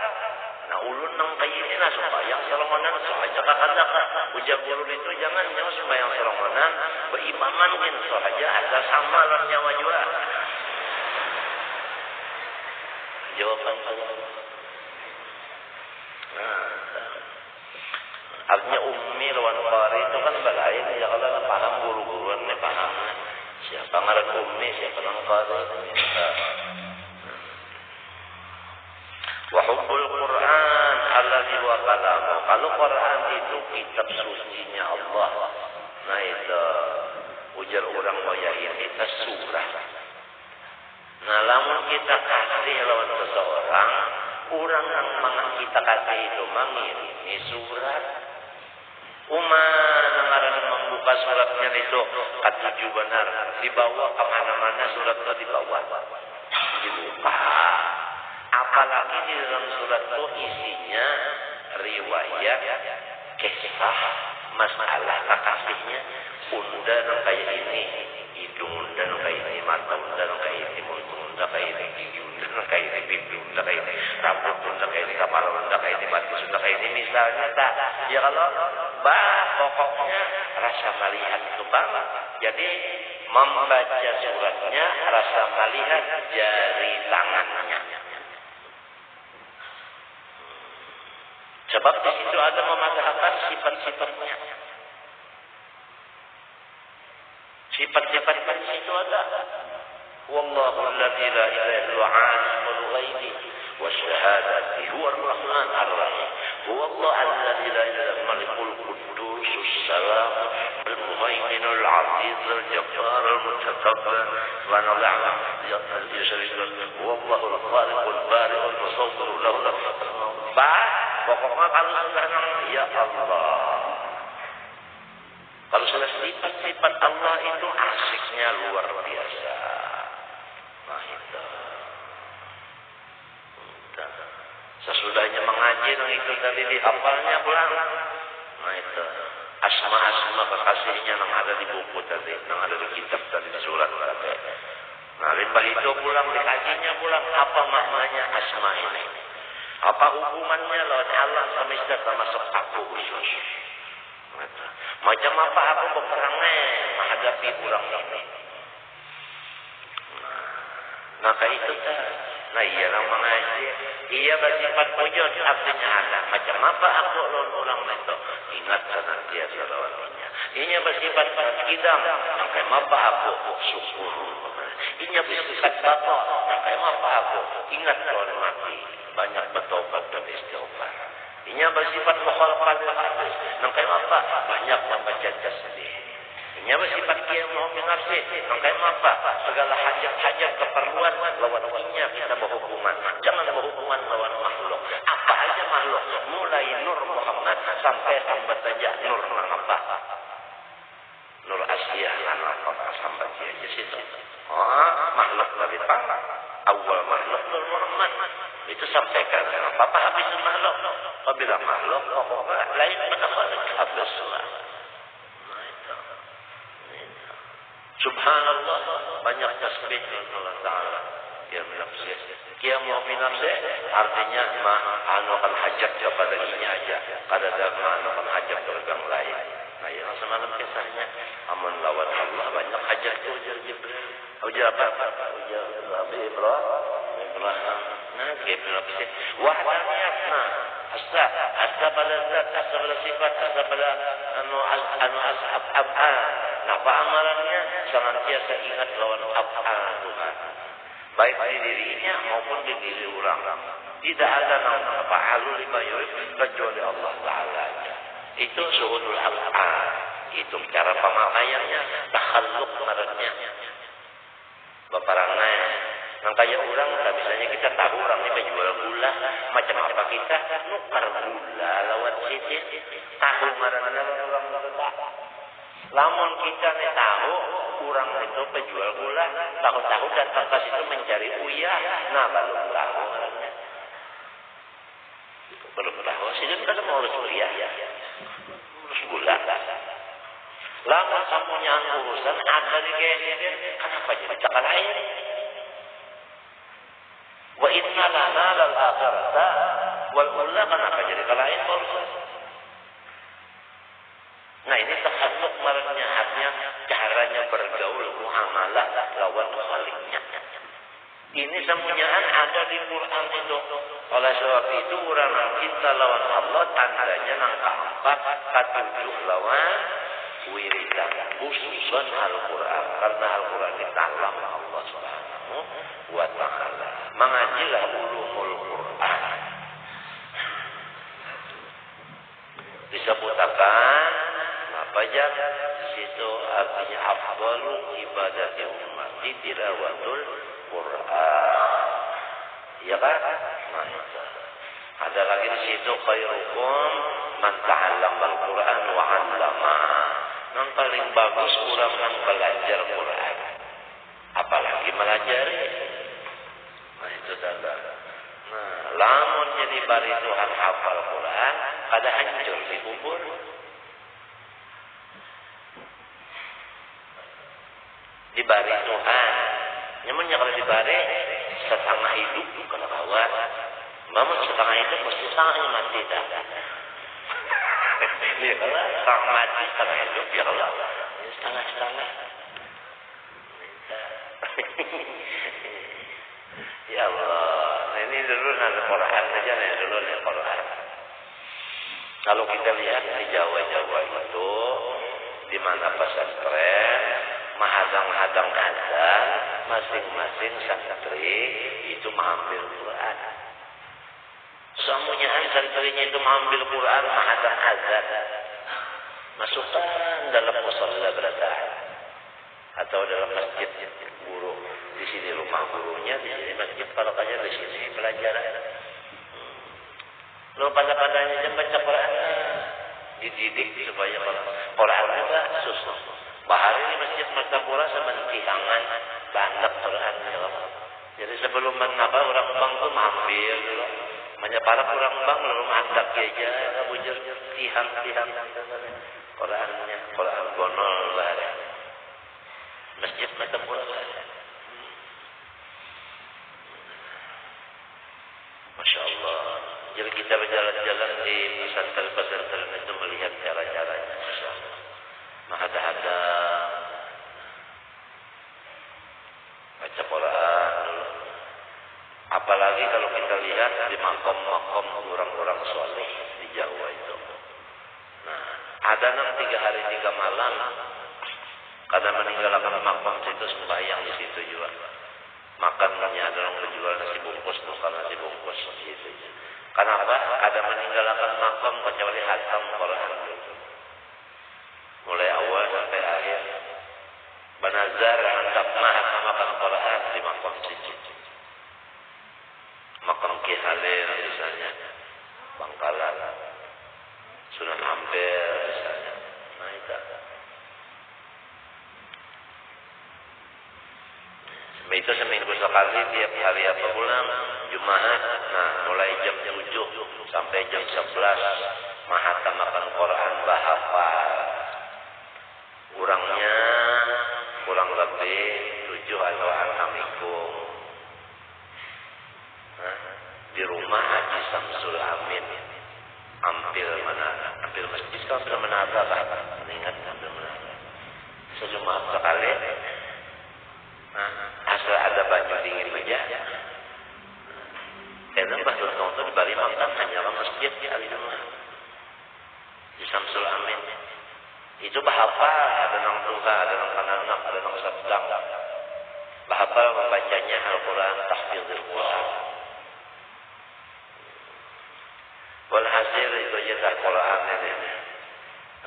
Nah ulun nang kayak ini lah sembahyang serongonan. Sahaja kakak ujar guru itu jangan nyawa sembahyang serongonan. Berimaman kan sahaja ada sama lah nyawa juga. Jawaban saya. Artinya ummi lawan qari itu kan belain ya kalau paham guru-guruan nih paham siapa ngaran ummi siapa nang qari wa hubbul Quran alladzi huwa kalamu kalau Quran itu kitab sucinya Allah nah itu ujar orang kaya ini surah nah lamun kita kasih lawan seseorang orang yang kita kasih itu mengirimi surat Umar membuka suratnya itu ketujuh benar dibawa kemana-mana suratnya dibawa dibuka apalagi di dalam surat itu isinya riwayat kisah masalah kekasihnya unda nang kayak ini hidung unda nang kayak ini mata unda nang kayak ini mulut unda kayak ini gigi unda nang kayak ini pipi unda kayak ini rambut unda kayak ini kepala unda kayak ini batis unda kayak ini misalnya tak ya kalau pokoknya rasa melihat itu banget. Jadi membaca suratnya rasa melihat jari tangannya. Sebab di situ ada memadahkan sifat-sifatnya. Sifat-sifat di situ ada. Wallahu alladzi la ilaha illa alimul ghaibi wasyahadati huwar rahman ar-rahim. Huwallahu alladzi la ilaha malikul quddus salam al-muhaiminul aziz al-jabbar al-mutakabbir wa na'lam yashrikun huwallahu al-khaliqul bari'ul musawwir lahu pokoknya kalau sudah ya Allah kalau sudah sifat-sifat Allah itu asiknya luar biasa. Nah itu sesudahnya mengaji yang itu tadi dihafalnya pulang. Nah itu asma-asma kekasihnya yang ada di buku tadi, yang ada di kitab tadi, di surat tadi. Nah limbah itu pulang dikajinya pulang apa maknanya asma ini? Apa hubungannya lawan Allah termasuk aku khusus? Macam apa aku berperangnya menghadapi orang ini? Maka itu dah. Nah iya orang mengaji, ia bersifat wujud artinya ada. Macam apa aku lawan orang itu? Ingat senantiasa lawannya. Ia bersifat kidam, maka apa aku syukur. Ia bersifat bapak, maka apa aku ingat lawan mati. Banyak bertobat dan istighfar. Ia bersifat mukhalafat hadis. Maka apa? Banyak membaca tasbih. Ia bersifat kia mau mengarsi. Maka apa? Segala hajat-hajat keperluan lawan inya kita berhubungan. Jangan berhubungan lawan makhluk. Apa aja makhluk. Mulai Nur Muhammad sampai sambat aja nur apa? Nur Asia apa sambat aja situ. Oh, makhluk dari pala. Awal makhluk Nur Muhammad. Itu sampaikan apa habis makhluk. Apabila makhluk lain pada khalik habis lah. Subhanallah, banyak tasbih Allah Ta'ala. Dia menafsir. Dia mau menafsir, artinya ma'anukan hajat kepada dirinya aja. Kada ada ma'anukan hajat kepada yang lain. Nah, yang semalam kisahnya, amun lawan Allah banyak hajat itu ujar Jibril. Ujar apa? Ujar Nabi Ibrahim. Nah, dia menafsir. Wahdaniyat, nah. Asa pada zat, asa pada sifat, asa pada ab'an. Nah, amalannya senantiasa ingat lawan ab'an Tuhan. Baik di dirinya maupun di diri orang. Tidak ada nama fa'alu lima yurid kecuali Allah Ta'ala. Itu suhudul ab'an. Itu cara pemakaiannya, takhalluk maratnya. Baparangan. Yang kaya orang, misalnya kita tahu orang ini menjual gula, macam apa kita nukar gula lewat sini, tahu marahnya orang tak. Lamun kita nih tahu orang itu penjual gula, tahu-tahu datang ke situ mencari uyah, nah belum tahu marahnya. Belum tahu, sini kan mau urus uyah, urus gula. Lamun kamunya urusan ada di kayak kenapa jadi cakap lain? Wa inna lana lal akhirata wal ula, kenapa jadi kalahin urusan? Nah, ini takhalluk marahnya, artinya caranya bergaul muamalah lawan khaliknya. Ini semuanya ada di Quran itu. Oleh sebab itu orang kita lawan Allah tandanya nangka-angka katujuh lawan wiridan khususan Al-Quran, karena Al-Quran ditalam Allah Subhanahu wa ta'ala. Mengajilah ulumul Quran. Disebutkan apa aja di situ artinya afdalu ibadati ummati tilawatul Quran. Ya kan? Nah, ada lagi di situ khairukum man ta'allamal Quran wa 'allama. Yang paling bagus orang yang belajar Quran, apalagi melajari. Nah, itu tanda. Nah, lamun jadi bari Tuhan hafal Quran, kada hancur di kubur. Dibari Tuhan, nyamannya kalau dibari setengah hidup kalau kawan, namun setengah hidup mesti setengahnya mati dah. Ya kalau setengah mati setengah hidup ya Allah, setengah. Ya Allah, nah ini dulu nanti Quran saja nih dulu nih Quran. Kalau kita lihat di Jawa itu, di mana pesantren menghadang-hadang azan, masing-masing santri itu mengambil Quran. Semuanya santrinya itu mengambil Quran, menghadang azan, masukkan dalam musalla beratahan atau dalam masjid guru. Di sini rumah gurunya, di sini masjid, kalau kajian di sini pelajaran. Lo pada-padanya aja baca Quran, dididik supaya Quran juga susah. Bahari di masjid Martapura sementihangan bandak Quran. Jadi sebelum menapa orang bang tu mampir dulu. Menyebar orang bang lalu mandak aja, bujur tihang Qurannya, Quran gonol lah. Masjid Martapura lah. Masya Allah. Jadi kita berjalan-jalan di pesantren-pesantren itu melihat cara-caranya. Masya Allah. Mahada-hada baca Quran dulu. Apalagi kalau kita lihat di makom-makom orang-orang soleh di Jawa itu. Nah, ada 3 hari 3 malam karena meninggalkan makom situ sembahyang di situ juga. Makannya adalah menjual nasi bungkus, bukan nasi bungkus gitu. Kenapa? Ada meninggalkan makom kecuali hatam Quran dulu. Mulai awal sampai akhir. Banazar handap mahakamakan Quran di makom situ. Makam Ki Halil misalnya, Bangkalan, Sunan kali tiap hari apa pulang Jumat. Nah, mulai jam 7 sampai jam 11 mahatamakan Quran bahafal. Kurangnya kurang lebih 7 atau 6 minggu. Nah, di rumah Haji Samsul Amin hampir masjid hampir menara bahkan ingat hampir menara sejumat sekali. Nah, asal ada baju dingin aja. Karena Bahdul Kaum itu diberi makan hanya masjid hari Jumat di Samsul Amin. Itu bahafal, ada nang tuha, ada nang kananak, ada nang sedang. Bahafal membacanya Al-Quran, tahfidzul Quran. Walhasil itu aja Al-Quran ini.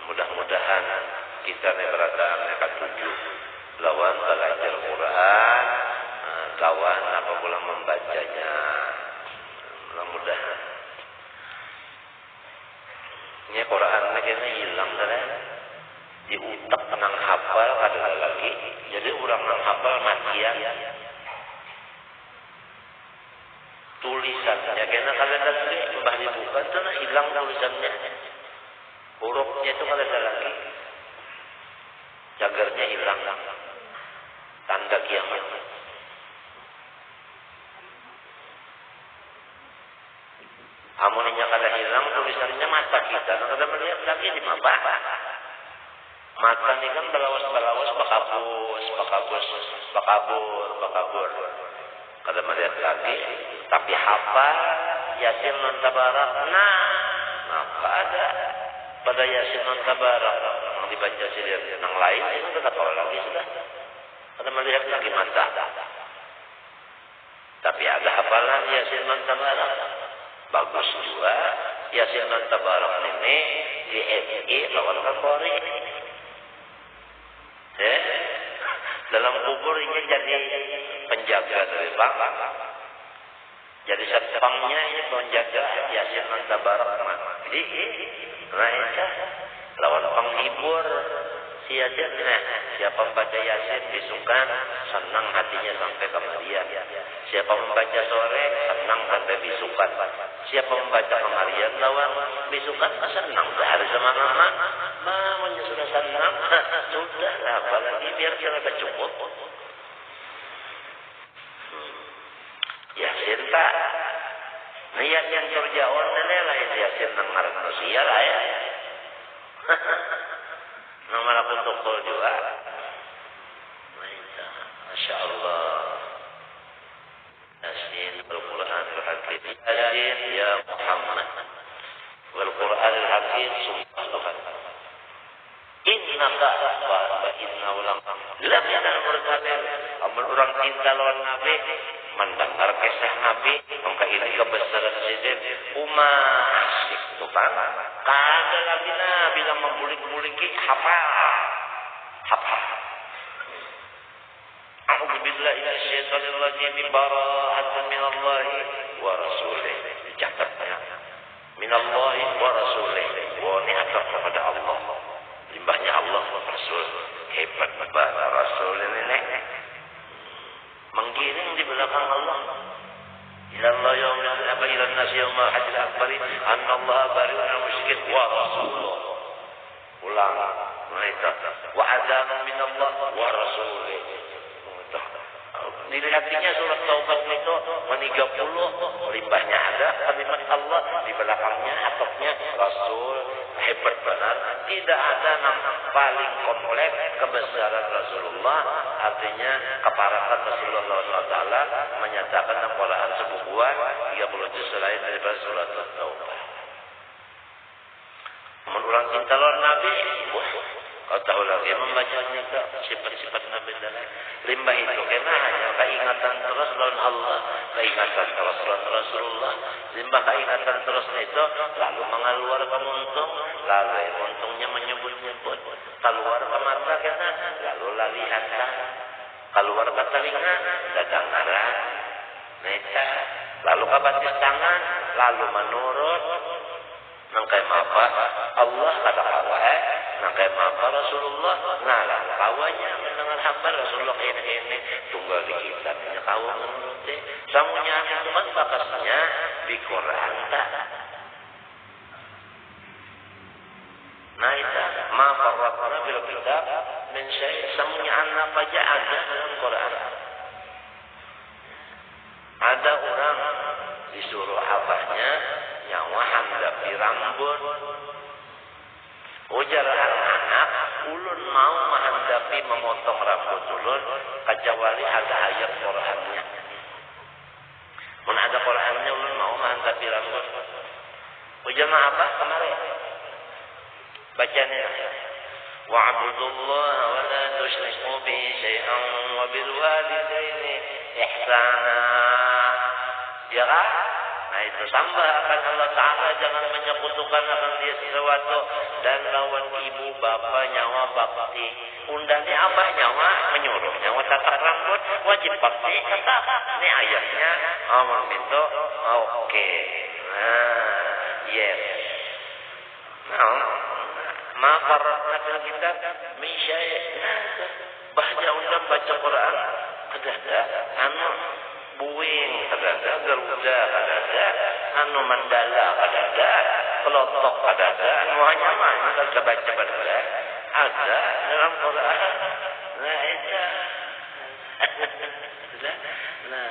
Mudah-mudahan kita nih beradaan akan tujuh lawan belajar Quran, lawan apabila membacanya. Mudah-mudahan. Ini Quran ini hilang dah. Di utak nang hafal ada lagi. Jadi orang nang hafal matian. Tulisannya karena kalian lagi mbah dibuka itu hilang tulisannya. Hurufnya itu kalau ada lagi. Jagarnya hilang. Tanda kiamat. Amuninya kada hilang tulisannya mata kita. Nah, kada melihat lagi di mata. Mata ini kan belawas bakabur. Kada melihat lagi. Tapi hafal Yasin non tabarak. Nah, apa ada pada Yasin non tabarak yang dibaca sendiri. Yang lain itu tidak tahu lagi sudah. Kada melihat lagi mata. Tapi ada hafalan Yasin non tabarak. Bagus juga Yasin non tabarak ini di FI lawan Kapolri. Dalam kubur ini jadi penjaga dari bangsa. Jadi satpamnya ini penjaga Yasin non tabarak. Jadi mereka lawan penghibur si Yasin. Siapa membaca Yasin bisukan senang hatinya sampai kemarian. Siapa membaca sore senang sampai bisukan. Siapa membaca kemarian lawan bisukan senang sehari semangat. Mamanya sudah senang sudah lah apalagi biar kita cukup. Yasin tak niat yang terjauh lain Yasin nang ngaran manusia lah ya. Nama aku tokol juga. Masya Allah. Yasin Al-Quran Al-Hakim. Yasin ya Muhammad. Al-Quran Al-Hakim sumpah Tuhan. Innaka wa inna ulang. Lam yanal mursalin. Amun orang cinta lawan Nabi. Mendengar kisah Nabi. Maka ini kebesaran Sidin. Asik Tuhan. Kada lagi Nabi yang membulik-buliki hafal. A'udzu billahi minasyaitonir rajim. Bara'atun minallahi wa rasulih. Dicatatnya. Minallahi wa rasulih. Wa ni'atak kepada Allah. Limbahnya Allah wa Rasul. Hebat bahasa Rasul ini. Menggiring di belakang Allah. Ilallah yawmil apa ilan nas yawmal hajjil akbari anna Allah bari'un musyrik wa rasulullah. Ulang. Mereka wa adzanu minallah wa rasulih. Dilihatnya surat Taubat itu 30 limbahnya ada kalimat Allah di belakangnya atapnya Rasul. Hebat benar. Tidak ada nama paling kompleks kebesaran Rasulullah. Artinya keparakan Rasulullah SAW menyatakan Al-Quran sebuah 30 juz lain daripada surat Taubat. Menurut cinta lawan Nabi, kau tahu lagi membacanya sifat-sifat Nabi dan limbah itu karena hanya keingatan terus lawan Allah, keingatan terus lawan Rasulullah. Limbah keingatan terus itu lalu mengeluarkan untung, lalu untungnya menyebut-nyebut, keluar ke mata karena lalu lalihan, keluar ke telinga kedengaran, neta, lalu ke batis tangan, lalu menurut. Nangkai apa? Allah kata Allah Nah kayak apa Rasulullah? Nah lah kawannya mendengar hamba Rasulullah ini tunggal di kitabnya kawan menuruti. Samunya itu kan bakasnya di Quran tak. Nah itu ma farratna fil kitab min syai' samunya anak aja ada dalam Quran. Ada orang disuruh abahnya nyawa handapi rambut. Ujar anak, ulun mau menghandapi memotong rambut ulun, kecuali ada ayat Qurannya. Mun ada Qurannya ulun mau menghandapi rambut. Ujar apa kemarin? Bacanya. Wa'budullaha wa la tusyriku bihi syai'an wa bil walidaini ihsana. Ya kan? Nah itu tambah akan Allah Ta'ala jangan menyekutukan akan dia sesuatu dan lawan ibu bapa nyawa bakti. Undangnya apa nyawa menyuruh nyawa tatak rambut wajib bakti tetap. Ini ayatnya Allah minta oke. Nah yes. Nah ma farratna fil kitab min syai'. Baca undang baca Quran ada anu buing ada garuda ada anu mandala ada kelotok ada semuanya mana kalau baca ada dalam Quran. Nah itu nah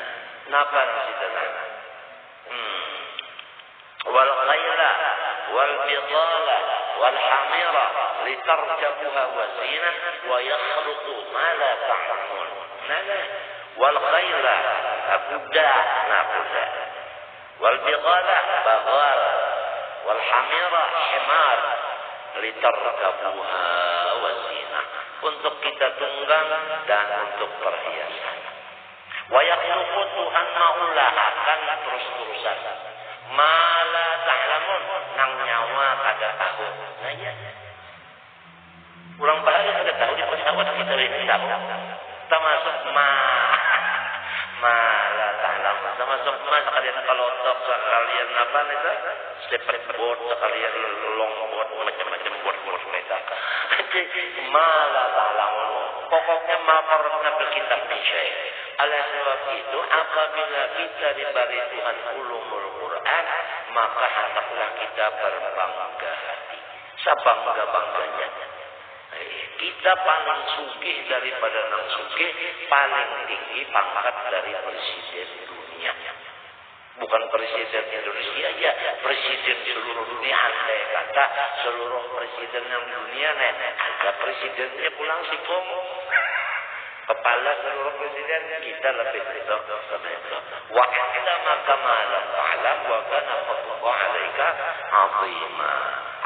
napa kita wal khayla wal bidala wal hamira litarkabuha wa zina wa yakhluqu ma la ta'lamun. Nah wal khayla kuda nah kuda wal bidala bagal wal hamira himar litarkabuha wa zina untuk kita tunggang dan untuk perhiasan. Wa yakhluqu Tuhan maulahakan terus-terusan mala ta'lamun nang nyawa kada tahu. Nah ya kurang bahaya kada tahu di pesawat kita ini tahu termasuk mala ta'lamun termasuk sekalian kelotok sekalian apa itu speedboat sekalian longboat macam-macam boat mereka. Jadi mala ta'lamun pokoknya ma farratna bil kitab min syai'. Oleh sebab itu apabila kita diberi Tuhan ulumul Quran maka hendaklah kita berbangga hati. Sebangga-bangganya kita paling sugih daripada nang sugih, paling tinggi pangkat dari presiden dunia. Bukan presiden Indonesia aja, presiden seluruh dunia. Andai kata seluruh presiden yang dunia ada presidennya pulang si Kongo. Kepala seluruh presiden kita lebih itu. Wa ilama kama lam ta'lam wa kana fadluhu 'alaika 'azima.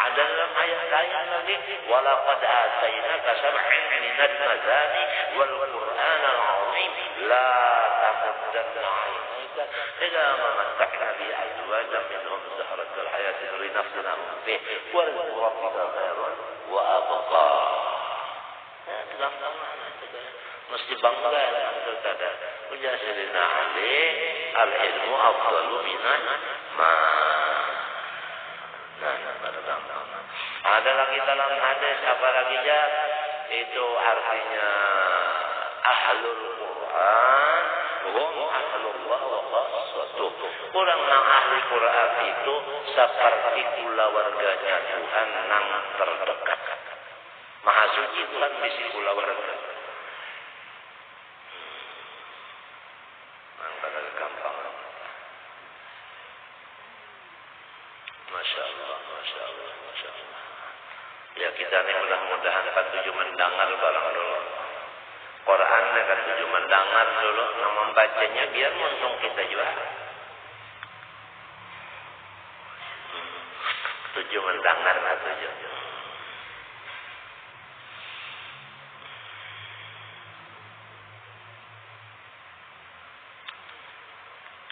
Ada dalam ayat lain lagi walaqad atainaka sab'an minal mazani wal qur'anal 'azim la tamuddanna 'ainaka ila ma matta'na bi azwajan minhum zahratal hayati linafsinahum fihi wa rizqu rabbika khairun wa abqa. Mesti bangga dengan kepada Ujasirina Ali al-ilmu afdalu minan ma. Ada lagi dalam hadis apa lagi ya? Itu artinya ahlul Quran hum ahlullah wa khassatuh. Orang nang ahli Quran itu seperti keluarganya Tuhan nang terdekat. Maha suci Tuhan bisi keluarga. Gampang. Masya Allah, Masya Allah, Masya Allah. Ya kita ini mudah-mudahan kan tujuh mendengar barang dulu. Quran kan tujuh mendengar dulu. Nah membacanya biar untung kita juga. Tujuh mendengar lah tujuh.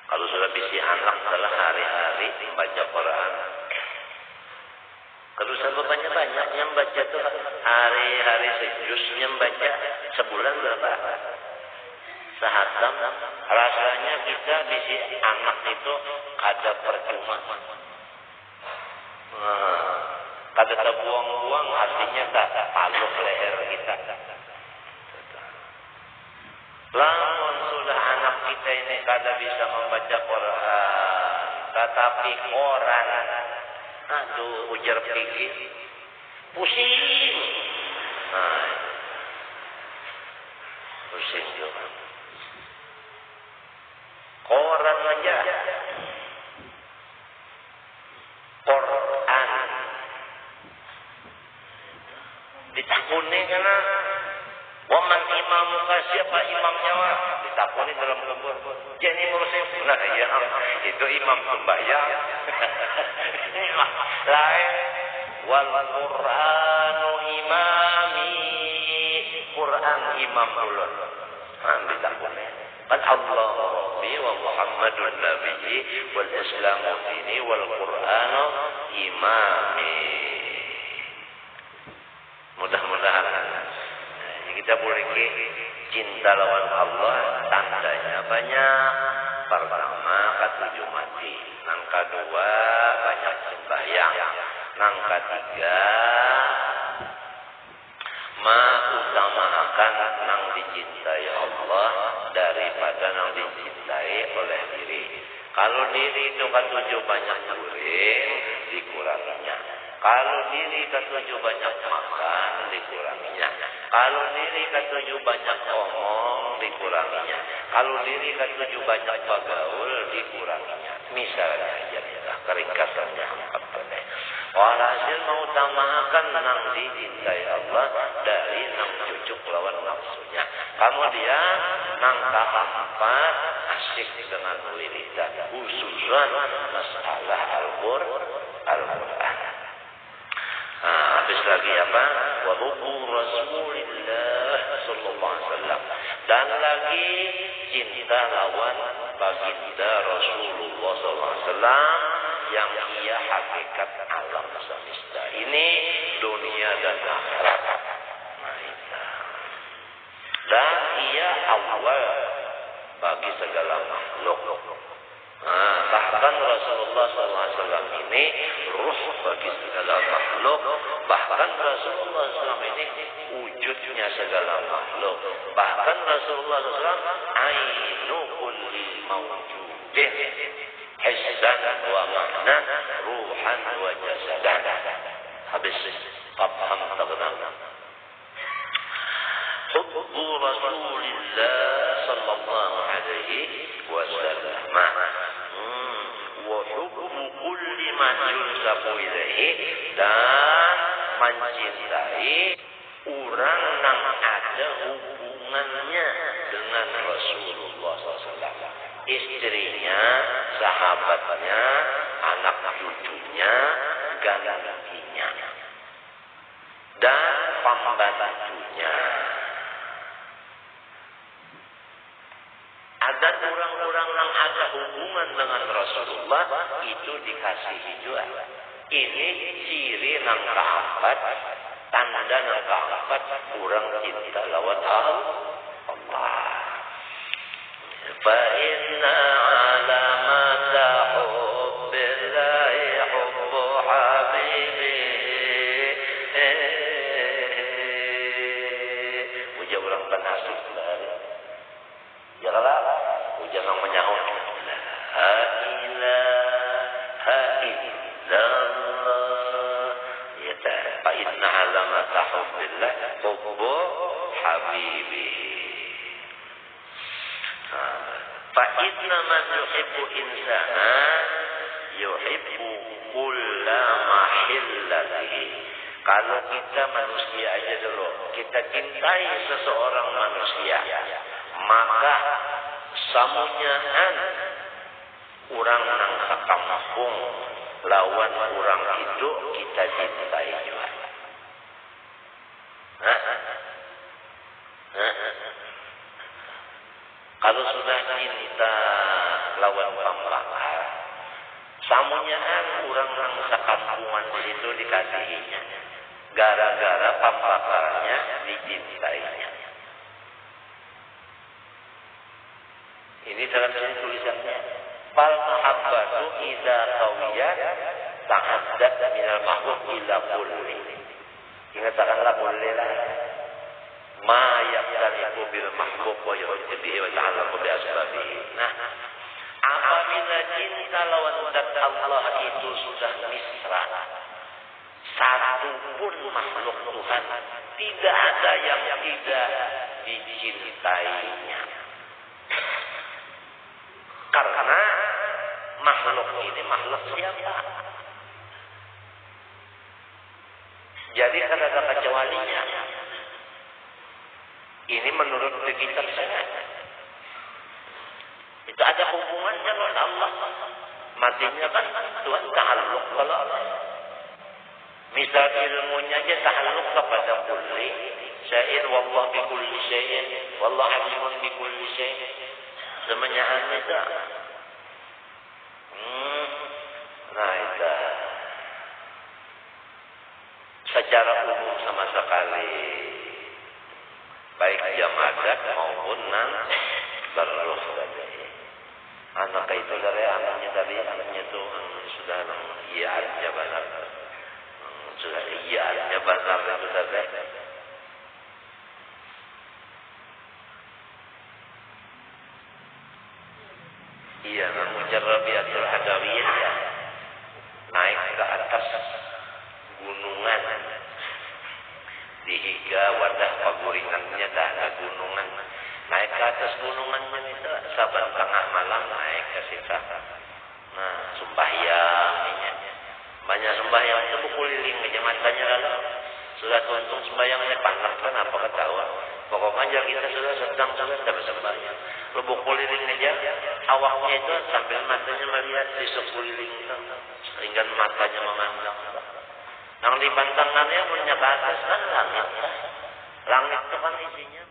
Kalau sudah bisi anak adalah hari-hari membaca Quran. Kalau sudah banyak-banyak yang baca itu hari-hari sejusnya membaca sebulan berapa? Sehatam. Rasanya kita bisi anak itu kada percuma. Kada kada terbuang-buang artinya tak taluk leher kita. Lamun sudah anak kita ini kada bisa membaca Quran, tetapi koran, aduh ujar pikir, pusing. Nah, pusing juga. Koran aja, Quran ditakuni karena waman imamuka, siapa imamnya? Ditakuni dalam kubur. Jadi ngurusin. Nah, ya, itu imam sembahyang. Lain wal Qur'anu imami. Quran imam ulun. Ditakuni. Qad Allah Rabbi wa Muhammadun Nabi wal Islamu dini wal Qur'anu imami. Mudah-mudahan kita boleh cinta lawan Allah, tandanya banyak. Pertama, ketujuh mati. Nang kedua, banyak sembahyang. Nang ketiga, mengutamakan nang dicintai Allah daripada nang dicintai oleh diri. Kalau diri itu ketujuh banyak kuring, dikuranginya. Kalau diri ketujuh banyak makan, dikuranginya. Kalau diri ketujuh banyak omong, dikuranginya. Kalau diri ketujuh banyak bagaul, dikuranginya. Misalnya aja kita keringkasannya walhasil mengutamakan nang dicintai Allah dari nang cucuk lawan nafsunya. Kemudian nang keempat, asyik dengan wiridan, khususan masalah Al-Quran. Habis lagi apa? Wa hubbu Rasulillah sallallahu alaihi wasallam. Dan lagi cinta lawan baginda Rasulullah sallallahu alaihi wasallam yang ia hakikat alam semesta ini, dunia dan akhirat. Dan ia awal bagi segala makhluk. Bahkan Rasulullah SAW ini ruh bagi segala makhluk. Bahkan Rasulullah SAW ini wujudnya segala makhluk. Bahkan Rasulullah SAW ainu kulli mawjudin, hissan wa makna, ruhan wa jasadan. Habis faham taghnam. Hubbu Rasulillah sallallahu alaihi wasallam wa hubbu kulli man yunsabu ilaihi, dan mencintai orang yang ada hubungannya dengan Rasulullah SAW. Istrinya, sahabatnya, anak cucunya, gantinya, dan pembantunya. Ada orang-orang yang ada hubungan dengan Rasulullah itu dikasihi juga. Ini ciri nang keempat, tanda nang keempat orang cinta lawan Allah. Fa inna alamata hubbillahi hubbu habibi. Ujar orang penasih. Janganlah jangan menyahut la ilaha illallah, ya fa inna alamata hubbillah hubbu habibi. Fa inna man yuhibbu insana yuhibbu kulla mahillatihi. Kalau kita manusia aja dulu, kita cintai seseorang manusia, maka samunyaan orang nang sakampung lawan orang itu kita cintai juga. Kalau sudah cinta lawan pembakar, samunyaan orang nang sakampungan di situ dikasihinya, gara-gara pembakarnya dicintainya. Ini dalam tulisannya. Fal mahabbatu idza qawiyat ta'addat minal mahbub ila kulli. bil mahbub wa yu'tibi wa ta'allaqu bi asbabihi. Nah, apabila cinta lawan zat Allah itu sudah misra, satu pun makhluk Tuhan tidak ada yang tidak dicintainya. Karena makhluk ini makhluk siapa? Jadi kan ada kecualinya. Ini menurut kitab saya. Itu ada hubungannya dengan Allah. Matinya kan Tuhan ta'alluq kalau Allah. Misal ilmunya aja ta'alluq kepada kulli syai'in wallahu bi kulli syai'in wallahu alimun bi kulli syai'in. Semuanya itu. Nah itu. Secara umum sama sekali baik jamadat maupun berruh tadi. Anak itu dari anaknya itu sudah iya artinya benar. Sudah iya artinya benar itu tadi. Iya, mujarrabiatul hadawiyah ya. Naik ke atas gunungan. Dihiga wadah paguringannya dah ada gunungan. Naik ke atas gunungannya itu saban tengah malam naik ke situ. Nah, sembahyang ini. Banyak sembahyang itu berkeliling aja matanya lalu. Sudah tuntung sembahyangnya panas kan apa ketahuan. Pokoknya kita sudah sedang sembahyang. Lu berkeliling aja awaknya itu sambil matanya melihat di sekeliling itu. Sehingga matanya memandang. Yang di pantangannya punya ke atas kan langit. Langit itu kan isinya